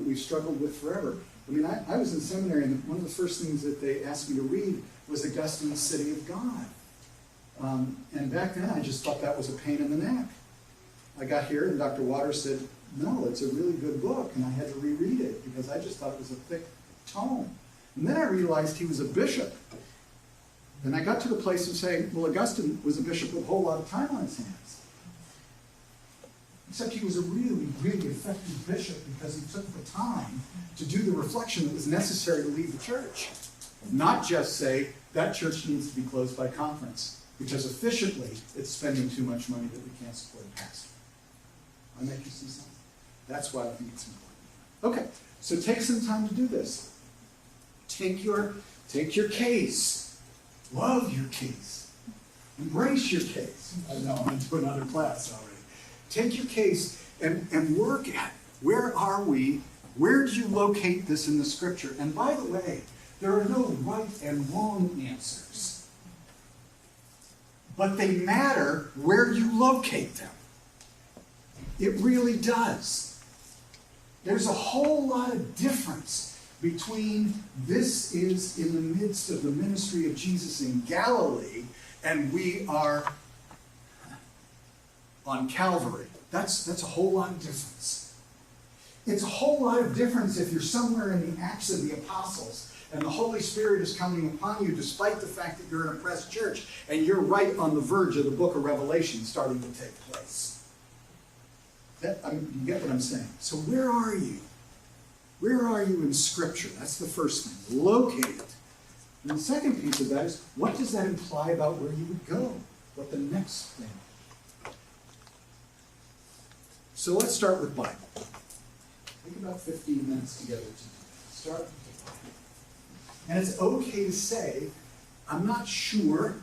we've struggled with forever. I mean, I was in seminary, and one of the first things that they asked me to read was Augustine's City of God. And back then, I just thought that was a pain in the neck. I got here, and Dr. Waters said, no, it's a really good book, and I had to reread it because I just thought it was a thick tome. And then I realized he was a bishop. And I got to the place of saying, well, Augustine was a bishop with a whole lot of time on his hands. Except he was a really, really effective bishop because he took the time to do the reflection that was necessary to lead the church. Not just say, that church needs to be closed by conference, because efficiently it's spending too much money that we can't support a pastor. I make you see something? That's why I think it's important. Okay, so take some time to do this. Take your case. Love your case. Embrace your case. I know I'm into another class already. Take your case and work at where are we? Where do you locate this in the scripture? And by the way, there are no right and wrong answers. But they matter where you locate them. It really does. There's a whole lot of difference between this is in the midst of the ministry of Jesus in Galilee and we are on Calvary. That's a whole lot of difference. It's a whole lot of difference if you're somewhere in the Acts of the Apostles and the Holy Spirit is coming upon you despite the fact that you're an oppressed church and you're right on the verge of the book of Revelation starting to take place. You get what I'm saying? So where are you? Where are you in Scripture? That's the first thing. Locate it. And the second piece of that is, what does that imply about where you would go? What the next thing? So let's start with Bible. Take about 15 minutes together to do that. Start with the Bible. And it's okay to say, I'm not sure,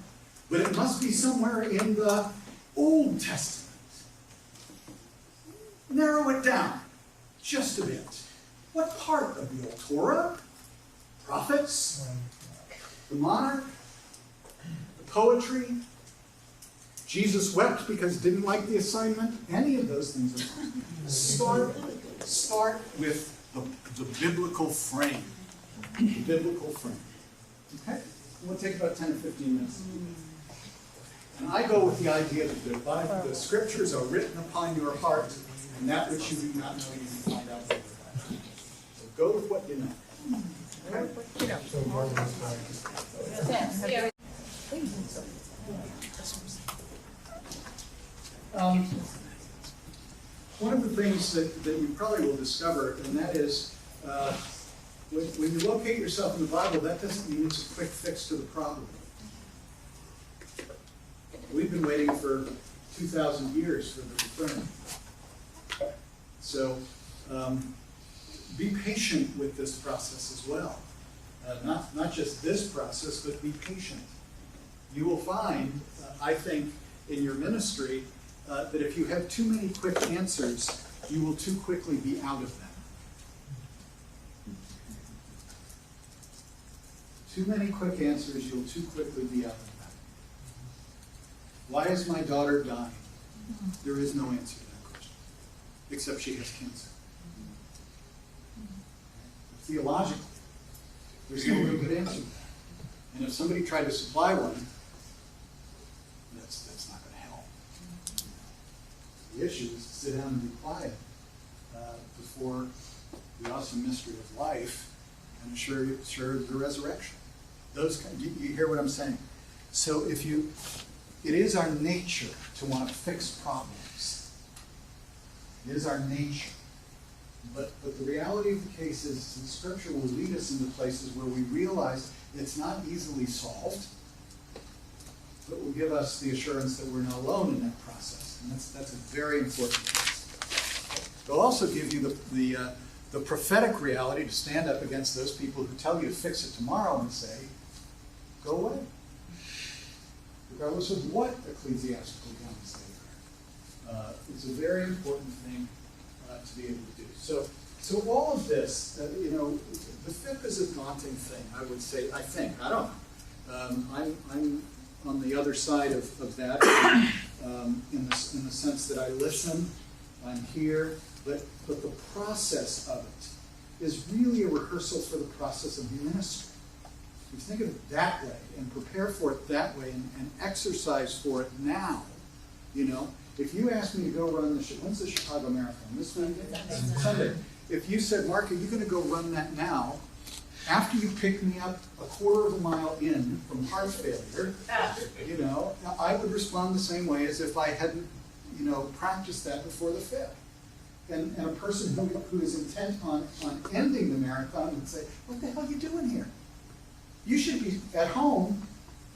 but it must be somewhere in the Old Testament. Narrow it down just a bit. What part of the Old Torah? Prophets? The monarch? The poetry? Jesus wept because he didn't like the assignment? Any of those things are fine. Start with the biblical frame. The biblical frame. Okay? We'll take about 10 or 15 minutes. And I go with the idea that the scriptures are written upon your heart, and that which you do not know you can find out later. So go with what you know. Okay? So Mark was like, One of the things that you probably will discover, and that is, when you locate yourself in the Bible, that doesn't mean it's a quick fix to the problem. We've been waiting for 2,000 years for the return. So be patient with this process as well. Not just this process, but be patient. You will find, I think, in your ministry, that if you have too many quick answers, you will too quickly be out of them. Too many quick answers, you'll too quickly be out of them. Why is my daughter dying? There is no answer to that question, except she has cancer. Theologically, there's no real good answer to that. And if somebody tried to supply one, that's not going to help. The issue is to sit down and be quiet before the awesome mystery of life and assure the resurrection. You hear what I'm saying? So it is our nature to want to fix problems. It is our nature. But the reality of the case is that Scripture will lead us into places where we realize it's not easily solved, but will give us the assurance that we're not alone in that process. And that's a very important piece. They'll also give you the prophetic reality to stand up against those people who tell you to fix it tomorrow and say, go away. Regardless of what ecclesiastical guns they are. It's a very important thing to be able to do. So all of this, the FIP is a daunting thing, I would say, I think. I don't know. I'm on the other side of that in the sense that I listen, I'm here, but the process of it is really a rehearsal for the process of ministry. You think of it that way and prepare for it that way and exercise for it now, If you asked me to go run when's the Chicago Marathon? This weekend? Sunday. If you said, Mark, are you going to go run that now? After you pick me up a quarter of a mile in from heart failure, I would respond the same way as if I hadn't, practiced that before the 5th. And a person who is intent on ending the marathon would say, what the hell are you doing here? You should be at home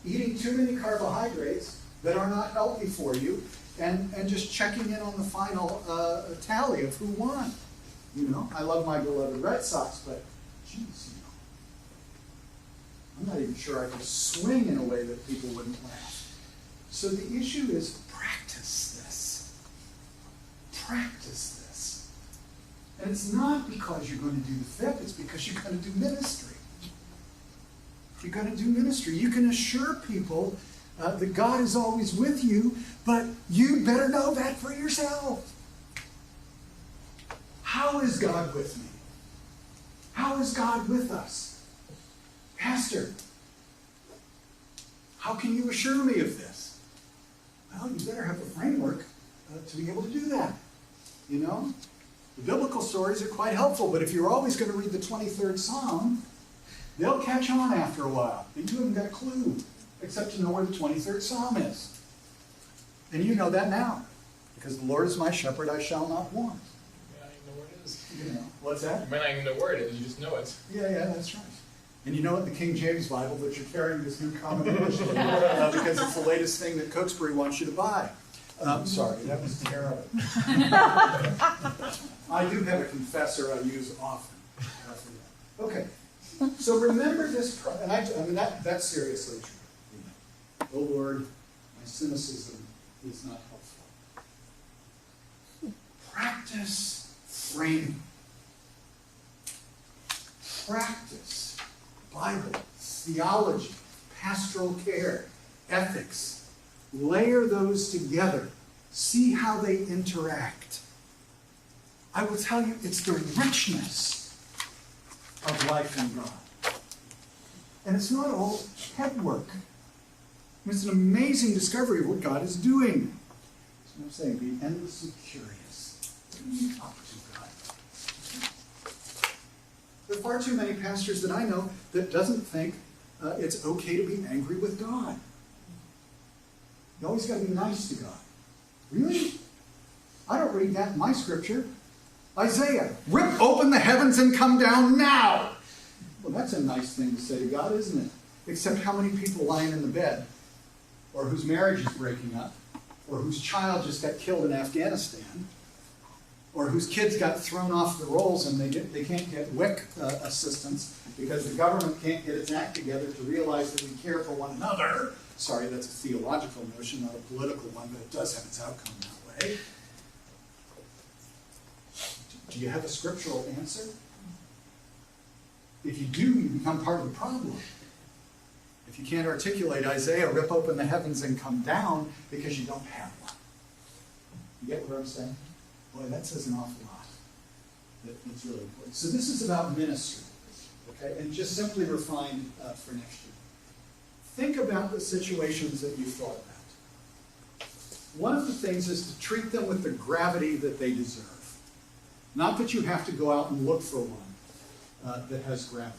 eating too many carbohydrates that are not healthy for you and just checking in on the final tally of who won. I love my beloved Red Sox, but geez, I'm not even sure I could swing in a way that people wouldn't laugh. So the issue is practice this. Practice this. And it's not because you're going to do the 5th, it's because you're going to do ministry. You're going to do ministry. You can assure people that God is always with you, but you better know that for yourself. How is God with me? How is God with us? Pastor, how can you assure me of this? Well, you better have a framework to be able to do that. You know? The biblical stories are quite helpful, but if you're always going to read the 23rd Psalm, they'll catch on after a while. And you haven't got a clue, except to know where the 23rd Psalm is. And you know that now. Because the Lord is my shepherd, I shall not want. You may not even know where it is. You know, what's that? You may not even know where it is, you just know it. Yeah, that's right. And you know what? The King James Bible, but you're carrying this new common English because it's the latest thing that Cokesbury wants you to buy. Sorry, that was terrible. I do have a confessor I use often. Okay, so remember this, and I mean that's seriously true. Oh Lord, my cynicism is not helpful. Practice framing. Practice Bible, theology, pastoral care, ethics. Layer those together. See how they interact. I will tell you, it's the richness of life in God. And it's not all head work. It's an amazing discovery of what God is doing. That's what I'm saying. Be endlessly curious. What are you up to, God? There are far too many pastors that I know that doesn't think it's okay to be angry with God. You always got to be nice to God. Really? I don't read that in my scripture. Isaiah, rip open the heavens and come down now. Well, that's a nice thing to say to God, isn't it? Except how many people lying in the bed, or whose marriage is breaking up, or whose child just got killed in Afghanistan, or whose kids got thrown off the rolls and they can't get WIC assistance because the government can't get its act together to realize that we care for one another. Sorry, that's a theological notion, not a political one, but it does have its outcome that way. Do you have a scriptural answer? If you do, you become part of the problem. If you can't articulate Isaiah, rip open the heavens and come down, because you don't have one. You get what I'm saying? Boy, that says an awful lot. It's really important. So this is about ministry, okay? And just simply refined for next year. Think about the situations that you've thought about. One of the things is to treat them with the gravity that they deserve. Not that you have to go out and look for one that has gravity.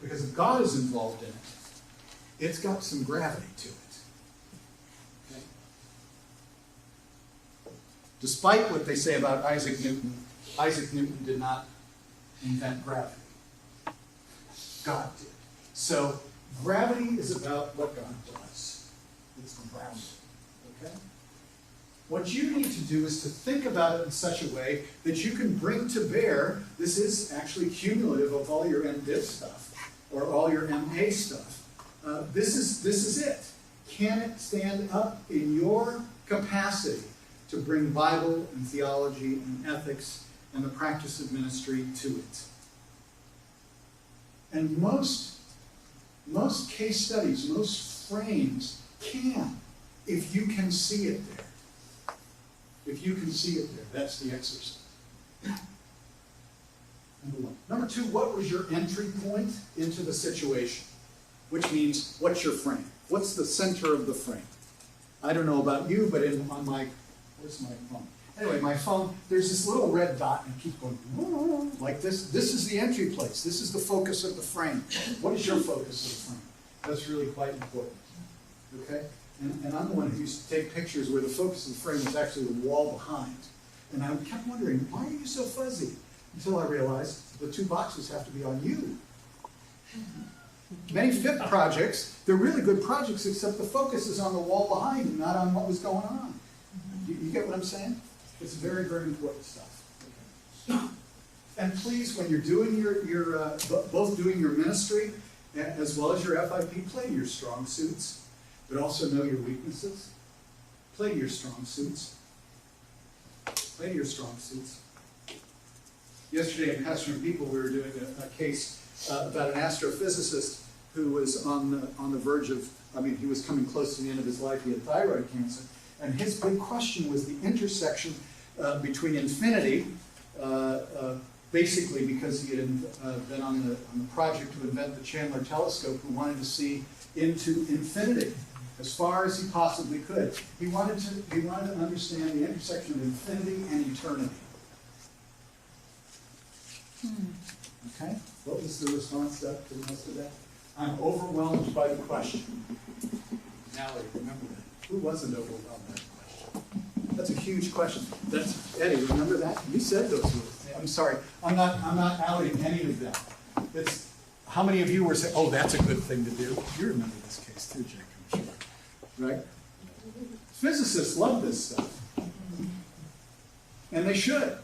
Because if God is involved in it, it's got some gravity to it. Okay? Despite what they say about Isaac Newton did not invent gravity. God did. So gravity is about what God does. It's the ground. Okay? What you need to do is to think about it in such a way that you can bring to bear, this is actually cumulative of all your MDiv stuff, or all your MA stuff. This is it. Can it stand up in your capacity to bring Bible and theology and ethics and the practice of ministry to it? And most case studies, most frames can, if you can see it there. If you can see it there, that's the exercise. Number one. Number two, what was your entry point into the situation? Which means, what's your frame? What's the center of the frame? I don't know about you, but on my, where's my phone? Anyway, my phone, there's this little red dot and it keeps going like this. This is the entry place. This is the focus of the frame. What is your focus of the frame? That's really quite important. Okay? And I'm the one who used to take pictures where the focus of the frame was actually the wall behind. And I kept wondering, why are you so fuzzy? Until I realized the two boxes have to be on you. Many FIP projects, they're really good projects, except the focus is on the wall behind and not on what was going on. You get what I'm saying? It's very, very important stuff. Okay. And please, when you're doing your both doing your ministry as well as your FIP, play your strong suits, but also know your weaknesses. Play your strong suits. Play your strong suits. Yesterday in Pastoring People, we were doing a case about an astrophysicist who was on the verge of, he was coming close to the end of his life. He had thyroid cancer. And his big question was the intersection between infinity, basically because he had been on the project to invent the Chandler telescope, who wanted to see into infinity as far as he possibly could. He wanted to understand the intersection of infinity and eternity. Okay? What was the response to most of that? I'm overwhelmed by the question. Natalie, remember that. Who wasn't overwhelmed by the question? That's a huge question. That's Eddie, remember that? You said those words. I'm sorry. I'm not outing any of them. It's how many of you were saying, oh, that's a good thing to do? You remember this case too, Jake, I'm sure. Right? Physicists love this stuff. And they should.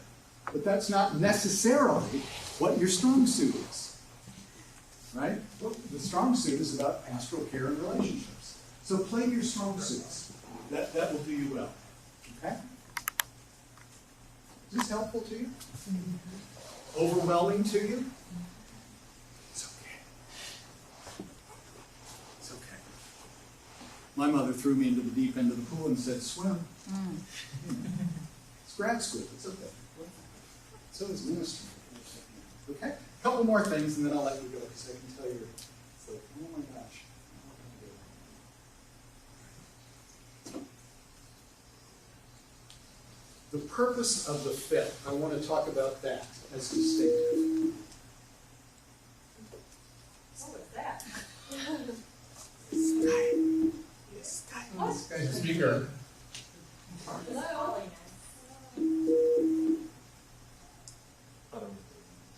But that's not necessarily what your strong suit is. Right? Well, the strong suit is about pastoral care and relationships. So play your strong suits. That will do you well. Okay? Is this helpful to you? Overwhelming to you? It's okay. It's okay. My mother threw me into the deep end of the pool and said, swim. It's grad school. It's okay. So is ministry. Okay? A couple more things and then I'll let you go because I can tell you, it's like, oh my gosh. The purpose of the fit, I want to talk about that as distinctive. What was that? Speaker. Hello?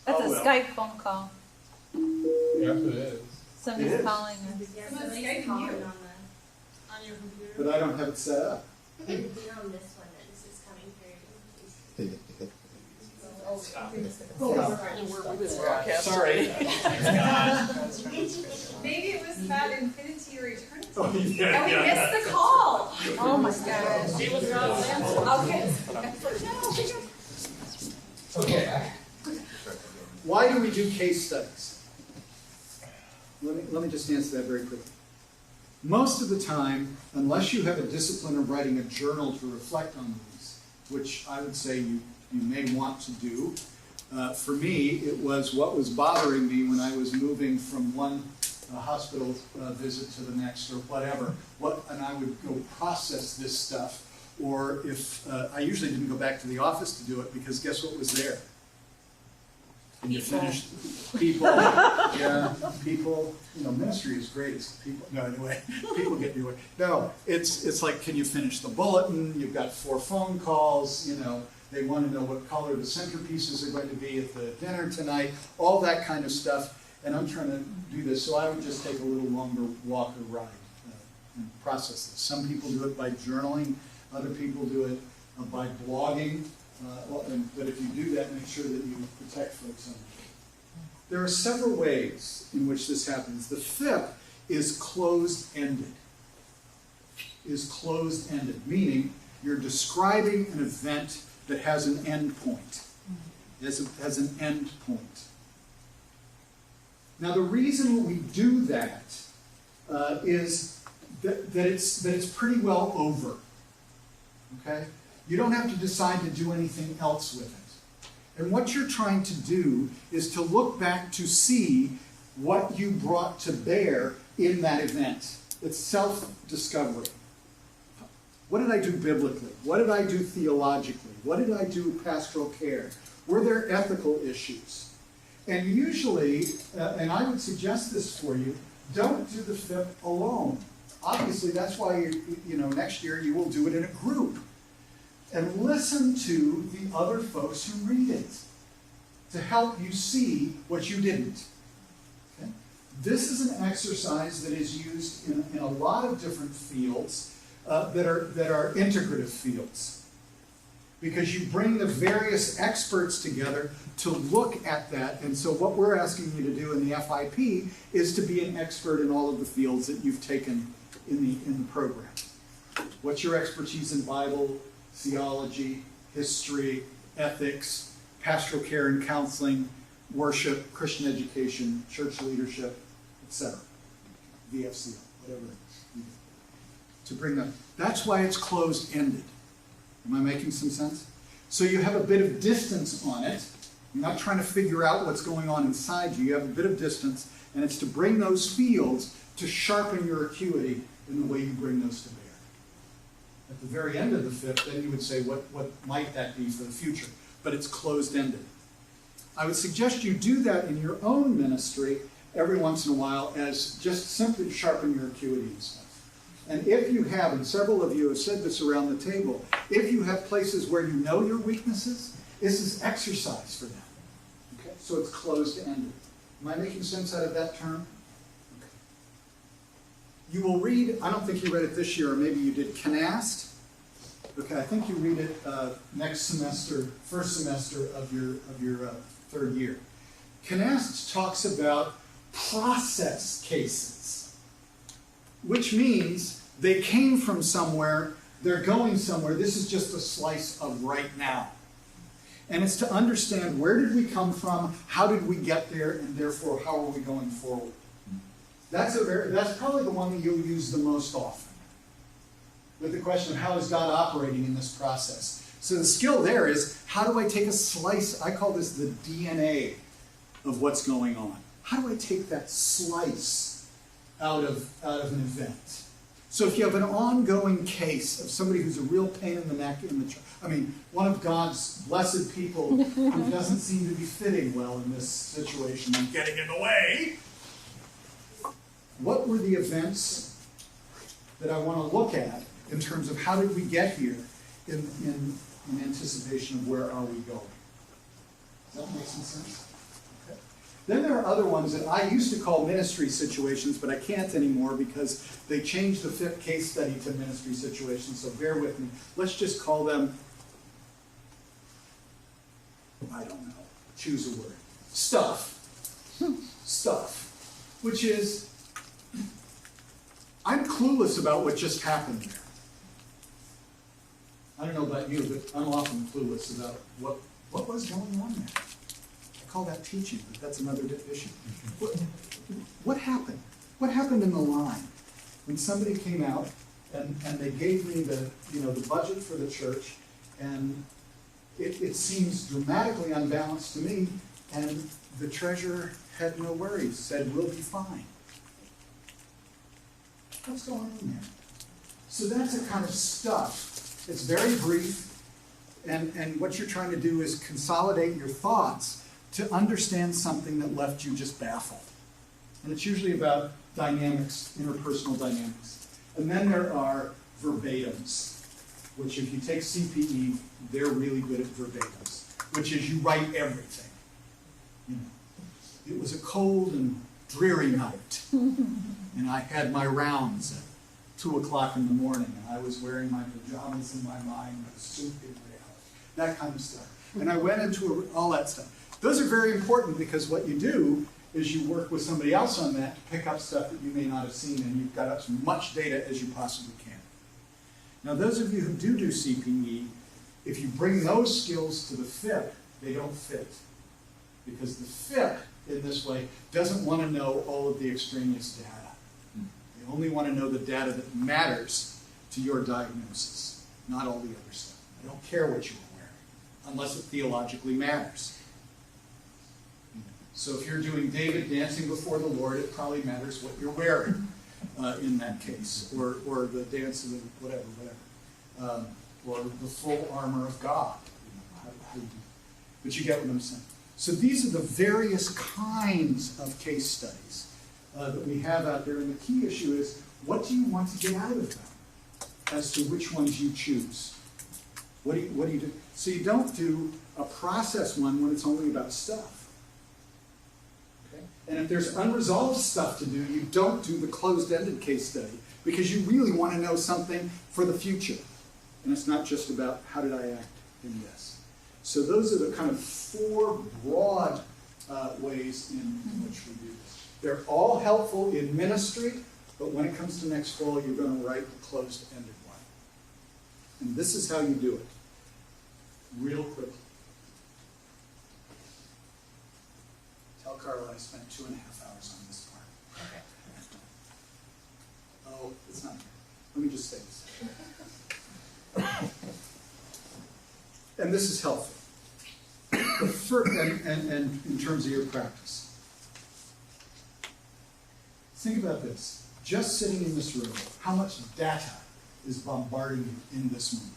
That's Oh, a well. Skype phone call. Yeah, it is. Somebody's It is. calling us. Yeah, Someone's somebody's Skyping calling you. on your computer. But I don't have it set up. It'd be on this one that this is coming through. Sorry. Maybe it was about infinity or eternity. Oh, And we missed the call. Oh my gosh. It was wrong. Okay. Okay. Why do we do case studies? Let me just answer that very quickly. Most of the time, unless you have a discipline of writing a journal to reflect on these, which I would say you may want to do, for me, it was what was bothering me when I was moving from one hospital visit to the next or whatever. And I would go process this stuff. Or if I usually didn't go back to the office to do it because guess what was there? And you finished people, yeah, people, ministry is great. It's people, no, anyway, people get in your way. No, it's like, can you finish the bulletin? You've got 4 phone calls, they want to know what color the centerpieces are going to be at the dinner tonight, all that kind of stuff. And I'm trying to do this, so I would just take a little longer walk or ride and process this. Some people do it by journaling, other people do it by blogging. But if you do that, make sure that you protect folks on it. There are several ways in which this happens. The FIP is closed-ended. Meaning you're describing an event that has an end point. Has an end point. Now the reason we do that is that it's pretty well over. Okay? You don't have to decide to do anything else with it. And what you're trying to do is to look back to see what you brought to bear in that event. It's self-discovery. What did I do biblically? What did I do theologically? What did I do with pastoral care? Were there ethical issues? And usually, and I would suggest this for you, don't do the FIP alone. Obviously, that's why next year you will do it in a group. And listen to the other folks who read it to help you see what you didn't. Okay? This is an exercise that is used in a lot of different fields that are integrative fields. Because you bring the various experts together to look at that. And so what we're asking you to do in the FIP is to be an expert in all of the fields that you've taken in the program. What's your expertise in Bible, theology, history, ethics, pastoral care and counseling, worship, Christian education, church leadership, etc. VFCL, whatever you do. To bring that. That's why it's closed-ended. Am I making some sense? So you have a bit of distance on it, You're not trying to figure out what's going on inside you. You have a bit of distance, and it's to bring those fields to sharpen your acuity in the way you bring those to bear. At the very end of the fifth, then you would say, what might that be for the future? But it's closed-ended. I would suggest you do that in your own ministry every once in a while as just simply to sharpen your acuity and stuff. And if you have, and several of you have said this around the table, if you have places where you know your weaknesses, this is exercise for them. Okay? So it's closed-ended. Am I making sense out of that term? Okay. You will read, I don't think you read it this year, or maybe you did, Canast. Okay, I think you read it next semester, first semester of your third year. Canast talks about process cases, which means they came from somewhere, they're going somewhere. This is just a slice of right now. And it's to understand, where did we come from, how did we get there, and therefore how are we going forward. That's probably the one that you'll use the most often, with the question of how is God operating in this process. So the skill there is, how do I take a slice, I call this the DNA of what's going on. How do I take that slice out of an event? So if you have an ongoing case of somebody who's a real pain in the neck in the church, one of God's blessed people who doesn't seem to be fitting well in this situation and getting in the way, what were the events that I want to look at in terms of how did we get here in anticipation of where are we going? Does that make some sense? Okay. Then there are other ones that I used to call ministry situations, but I can't anymore because they changed the fifth case study to ministry situations, so bear with me. Let's just call them, I don't know, choose a word. Stuff. Stuff. Which is, I'm clueless about what just happened there. I don't know about you, but I'm often clueless about what was going on there. I call that teaching, but that's another issue. What happened? What happened in the line when somebody came out and they gave me the budget for the church, and it seems dramatically unbalanced to me, and the treasurer had no worries, said, we'll be fine. What's going on there? So that's a kind of stuff. It's very brief, and what you're trying to do is consolidate your thoughts to understand something that left you just baffled. And it's usually about dynamics, interpersonal dynamics. And then there are verbatims, which if you take CPE, they're really good at verbatims, which is you write everything. It was a cold and dreary night, and I had my rounds at 2 o'clock in the morning, and I was wearing my pajamas in my mind, but a suit in reality. That kind of stuff. And I went into all that stuff. Those are very important because what you do is you work with somebody else on that to pick up stuff that you may not have seen, and you've got as much data as you possibly can. Now, those of you who do CPE, if you bring those skills to the FIP, they don't fit. Because the FIP, in this way, doesn't want to know all of the extraneous data. They only want to know the data that matters to your diagnosis, not all the other stuff. They don't care what you are wearing, unless it theologically matters. So if you're doing David dancing before the Lord, it probably matters what you're wearing in that case, or the dance of the whatever, or the full armor of God. But you get what I'm saying. So these are the various kinds of case studies that we have out there, and the key issue is, what do you want to get out of them as to which ones you choose? What do you do? So you don't do a process one when it's only about stuff. Okay? And if there's unresolved stuff to do, you don't do the closed-ended case study, because you really want to know something for the future. And it's not just about how did I act in this. So those are the kind of 4 broad ways in which we do this. They're all helpful in ministry, but when it comes to next fall, you're going to write the closed-ended one. And this is how you do it, real quickly. Tell Carla I spent 2.5 hours on this part. Okay. Oh, it's not here. Let me just say this. And this is helpful. The and in terms of your practice. Think about this. Just sitting in this room, how much data is bombarding you in this moment?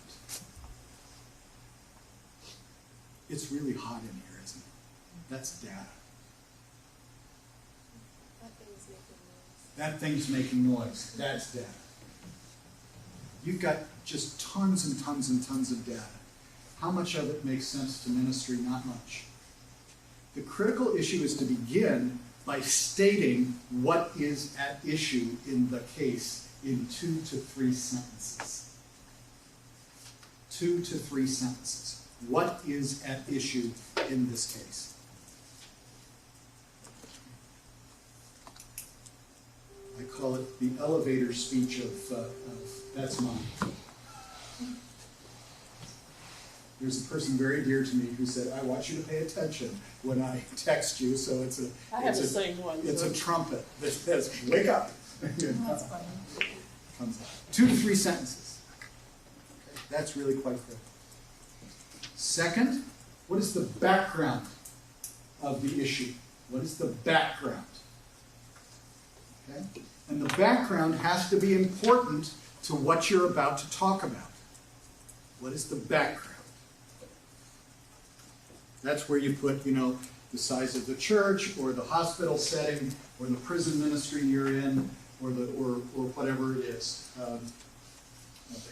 It's really hot in here, isn't it? That's data. That thing's making noise. That's data. You've got just tons and tons and tons of data. How much of it makes sense to ministry? Not much. The critical issue is to begin by stating what is at issue in the case in 2 to 3 sentences. 2 to 3 sentences. What is at issue in this case? I call it the elevator speech of that's mine. There's a person very dear to me who said, I want you to pay attention when I text you, so it's a trumpet that says, wake up. That's funny. Comes out. 2 to 3 sentences. Okay, that's really quite good. Second, what is the background of the issue? What is the background? Okay? And the background has to be important to what you're about to talk about. What is the background? That's where you put, the size of the church, or the hospital setting, or the prison ministry you're in, or whatever it is. A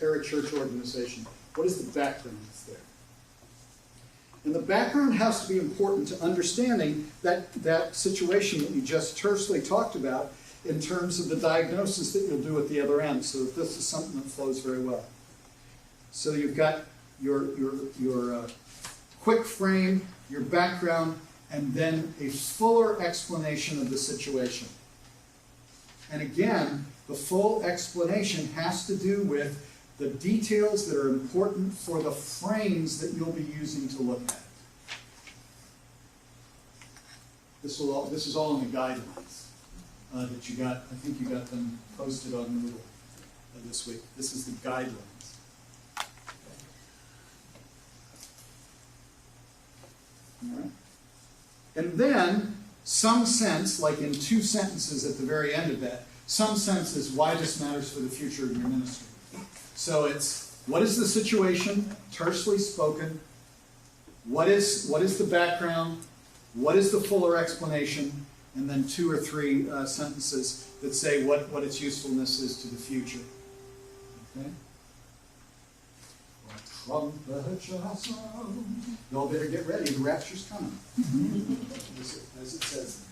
parachurch organization. What is the background that's there? And the background has to be important to understanding that situation that you just tersely talked about in terms of the diagnosis that you'll do at the other end, so that this is something that flows very well. So you've got your quick frame, your background, and then a fuller explanation of the situation. And again, the full explanation has to do with the details that are important for the frames that you'll be using to look at it. This is all in the guidelines that you got. I think you got them posted on Moodle this week. This is the guidelines. All right. And then some sense, like in 2 sentences at the very end of that, some sense is why this matters for the future of your ministry. So it's, what is the situation, tersely spoken? What is the background? What is the fuller explanation? And then 2 or 3 sentences that say what its usefulness is to the future. Okay? Trumpet shall sound. Y'all better get ready, the rapture's coming. As it says.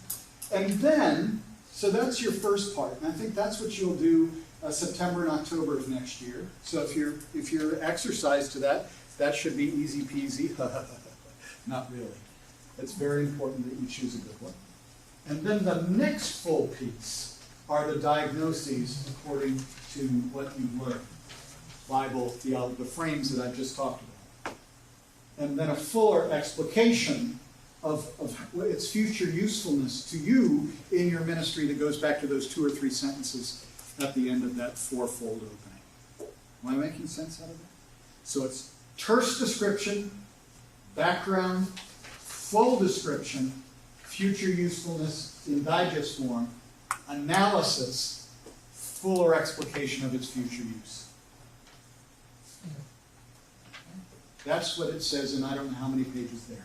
And then, so that's your first part. And I think that's what you'll do September and October of next year. So if you're exercised to that should be easy peasy. Not really. It's very important that you choose a good one. And then the next full piece are the diagnoses according to what you've learned. Bible, theology, the frames that I've just talked about. And then a fuller explication of its future usefulness to you in your ministry that goes back to those 2 or 3 sentences at the end of that 4-fold opening. Am I making sense out of that? So it's terse description, background, full description, future usefulness in digest form, analysis, fuller explication of its future use. That's what it says, and I don't know how many pages there.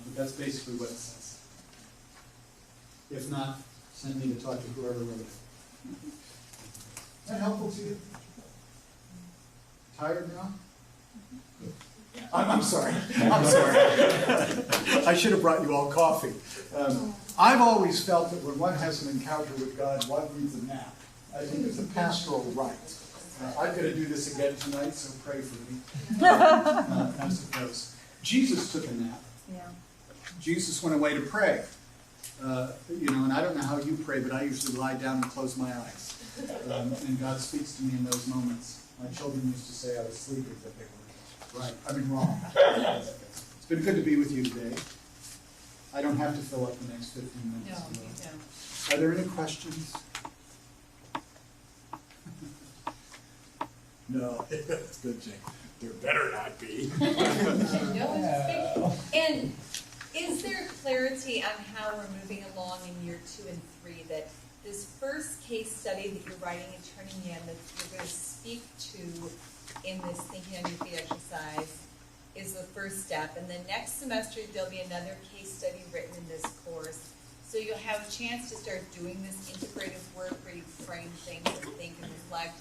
But that's basically what it says. If not, send me to talk to whoever wrote it. Is that helpful to you? Tired now? I'm sorry. I'm sorry. I should have brought you all coffee. I've always felt that when one has an encounter with God, one needs a nap. I think it's a pastoral right. I'm going to do this again tonight, so pray for me. I suppose. Jesus took a nap. Yeah. Jesus went away to pray. And I don't know how you pray, but I usually lie down and close my eyes. And God speaks to me in those moments. My children used to say I was sleeping, but they were right. I mean, wrong. It's been good to be with you today. I don't have to fill up the next 15 minutes. No, you don't. Are there any questions? No, that's good, Jane. There better not be. No, it's big. And Is there clarity on how we're moving along in year 2 and 3, that this first case study that you're writing and turning in, that you're going to speak to in this thinking on your feet exercise, is the first step, and then next semester there'll be another case study written in this course, so you'll have a chance to start doing this integrative work where you frame things and think and reflect.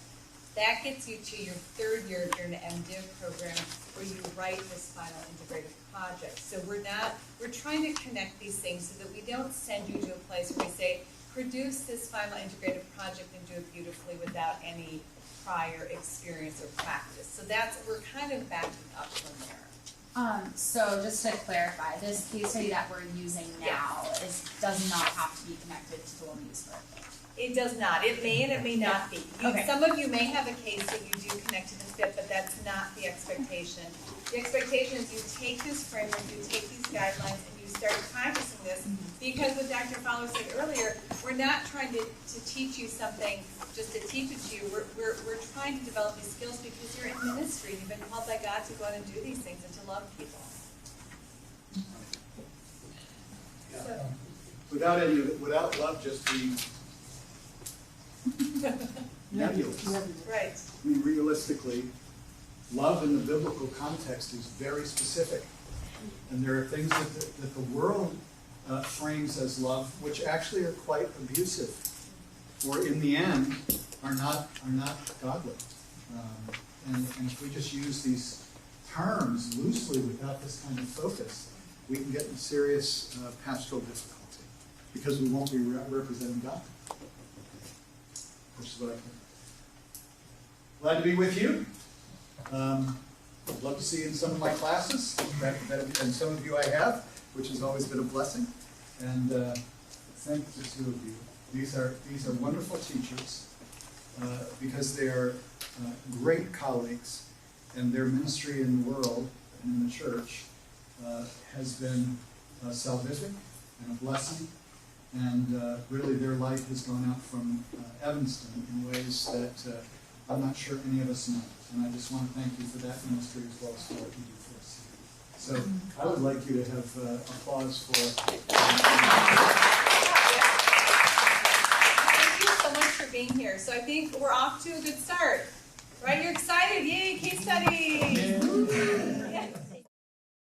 That gets you to your 3rd year if you're in an MDiv program, where you write this final integrative project. So we're trying to connect these things so that we don't send you to a place where we say, produce this final integrative project and do it beautifully without any prior experience or practice. So we're kind of backing up from there. So just to clarify, this case study that we're using now does not have to be connected to the Women Use Birth. It does not. It may and it may not be. Okay. Some of you may have a case that you do connect to the FIT, but that's not the expectation. The expectation is you take this framework, you take these guidelines, and you start practicing this, because what Dr. Fowler said earlier, we're not trying to teach you something just to teach it to you. We're trying to develop these skills because you're in ministry. You've been called by God to go out and do these things and to love people. Yeah. Without love just being nebulous. Right. I mean, realistically, love in the biblical context is very specific. And there are things that the world frames as love, which actually are quite abusive, or in the end, are not godly. And if we just use these terms loosely without this kind of focus, we can get in serious pastoral difficulty, because we won't be representing God. Which is what I think. Glad to be with you. I'd love to see you in some of my classes, and some of you I have, which has always been a blessing. And thank the two of you. These are wonderful teachers, because they are great colleagues, and their ministry in the world and in the church has been salvific and a blessing. And really their light has gone out from Evanston in ways that I'm not sure any of us know. And I just want to thank you for that ministry as well as for what you do for us. So I would like you to have applause for... Thank you so much for being here. So I think we're off to a good start. Right? You're excited. Yay, case study! Yeah.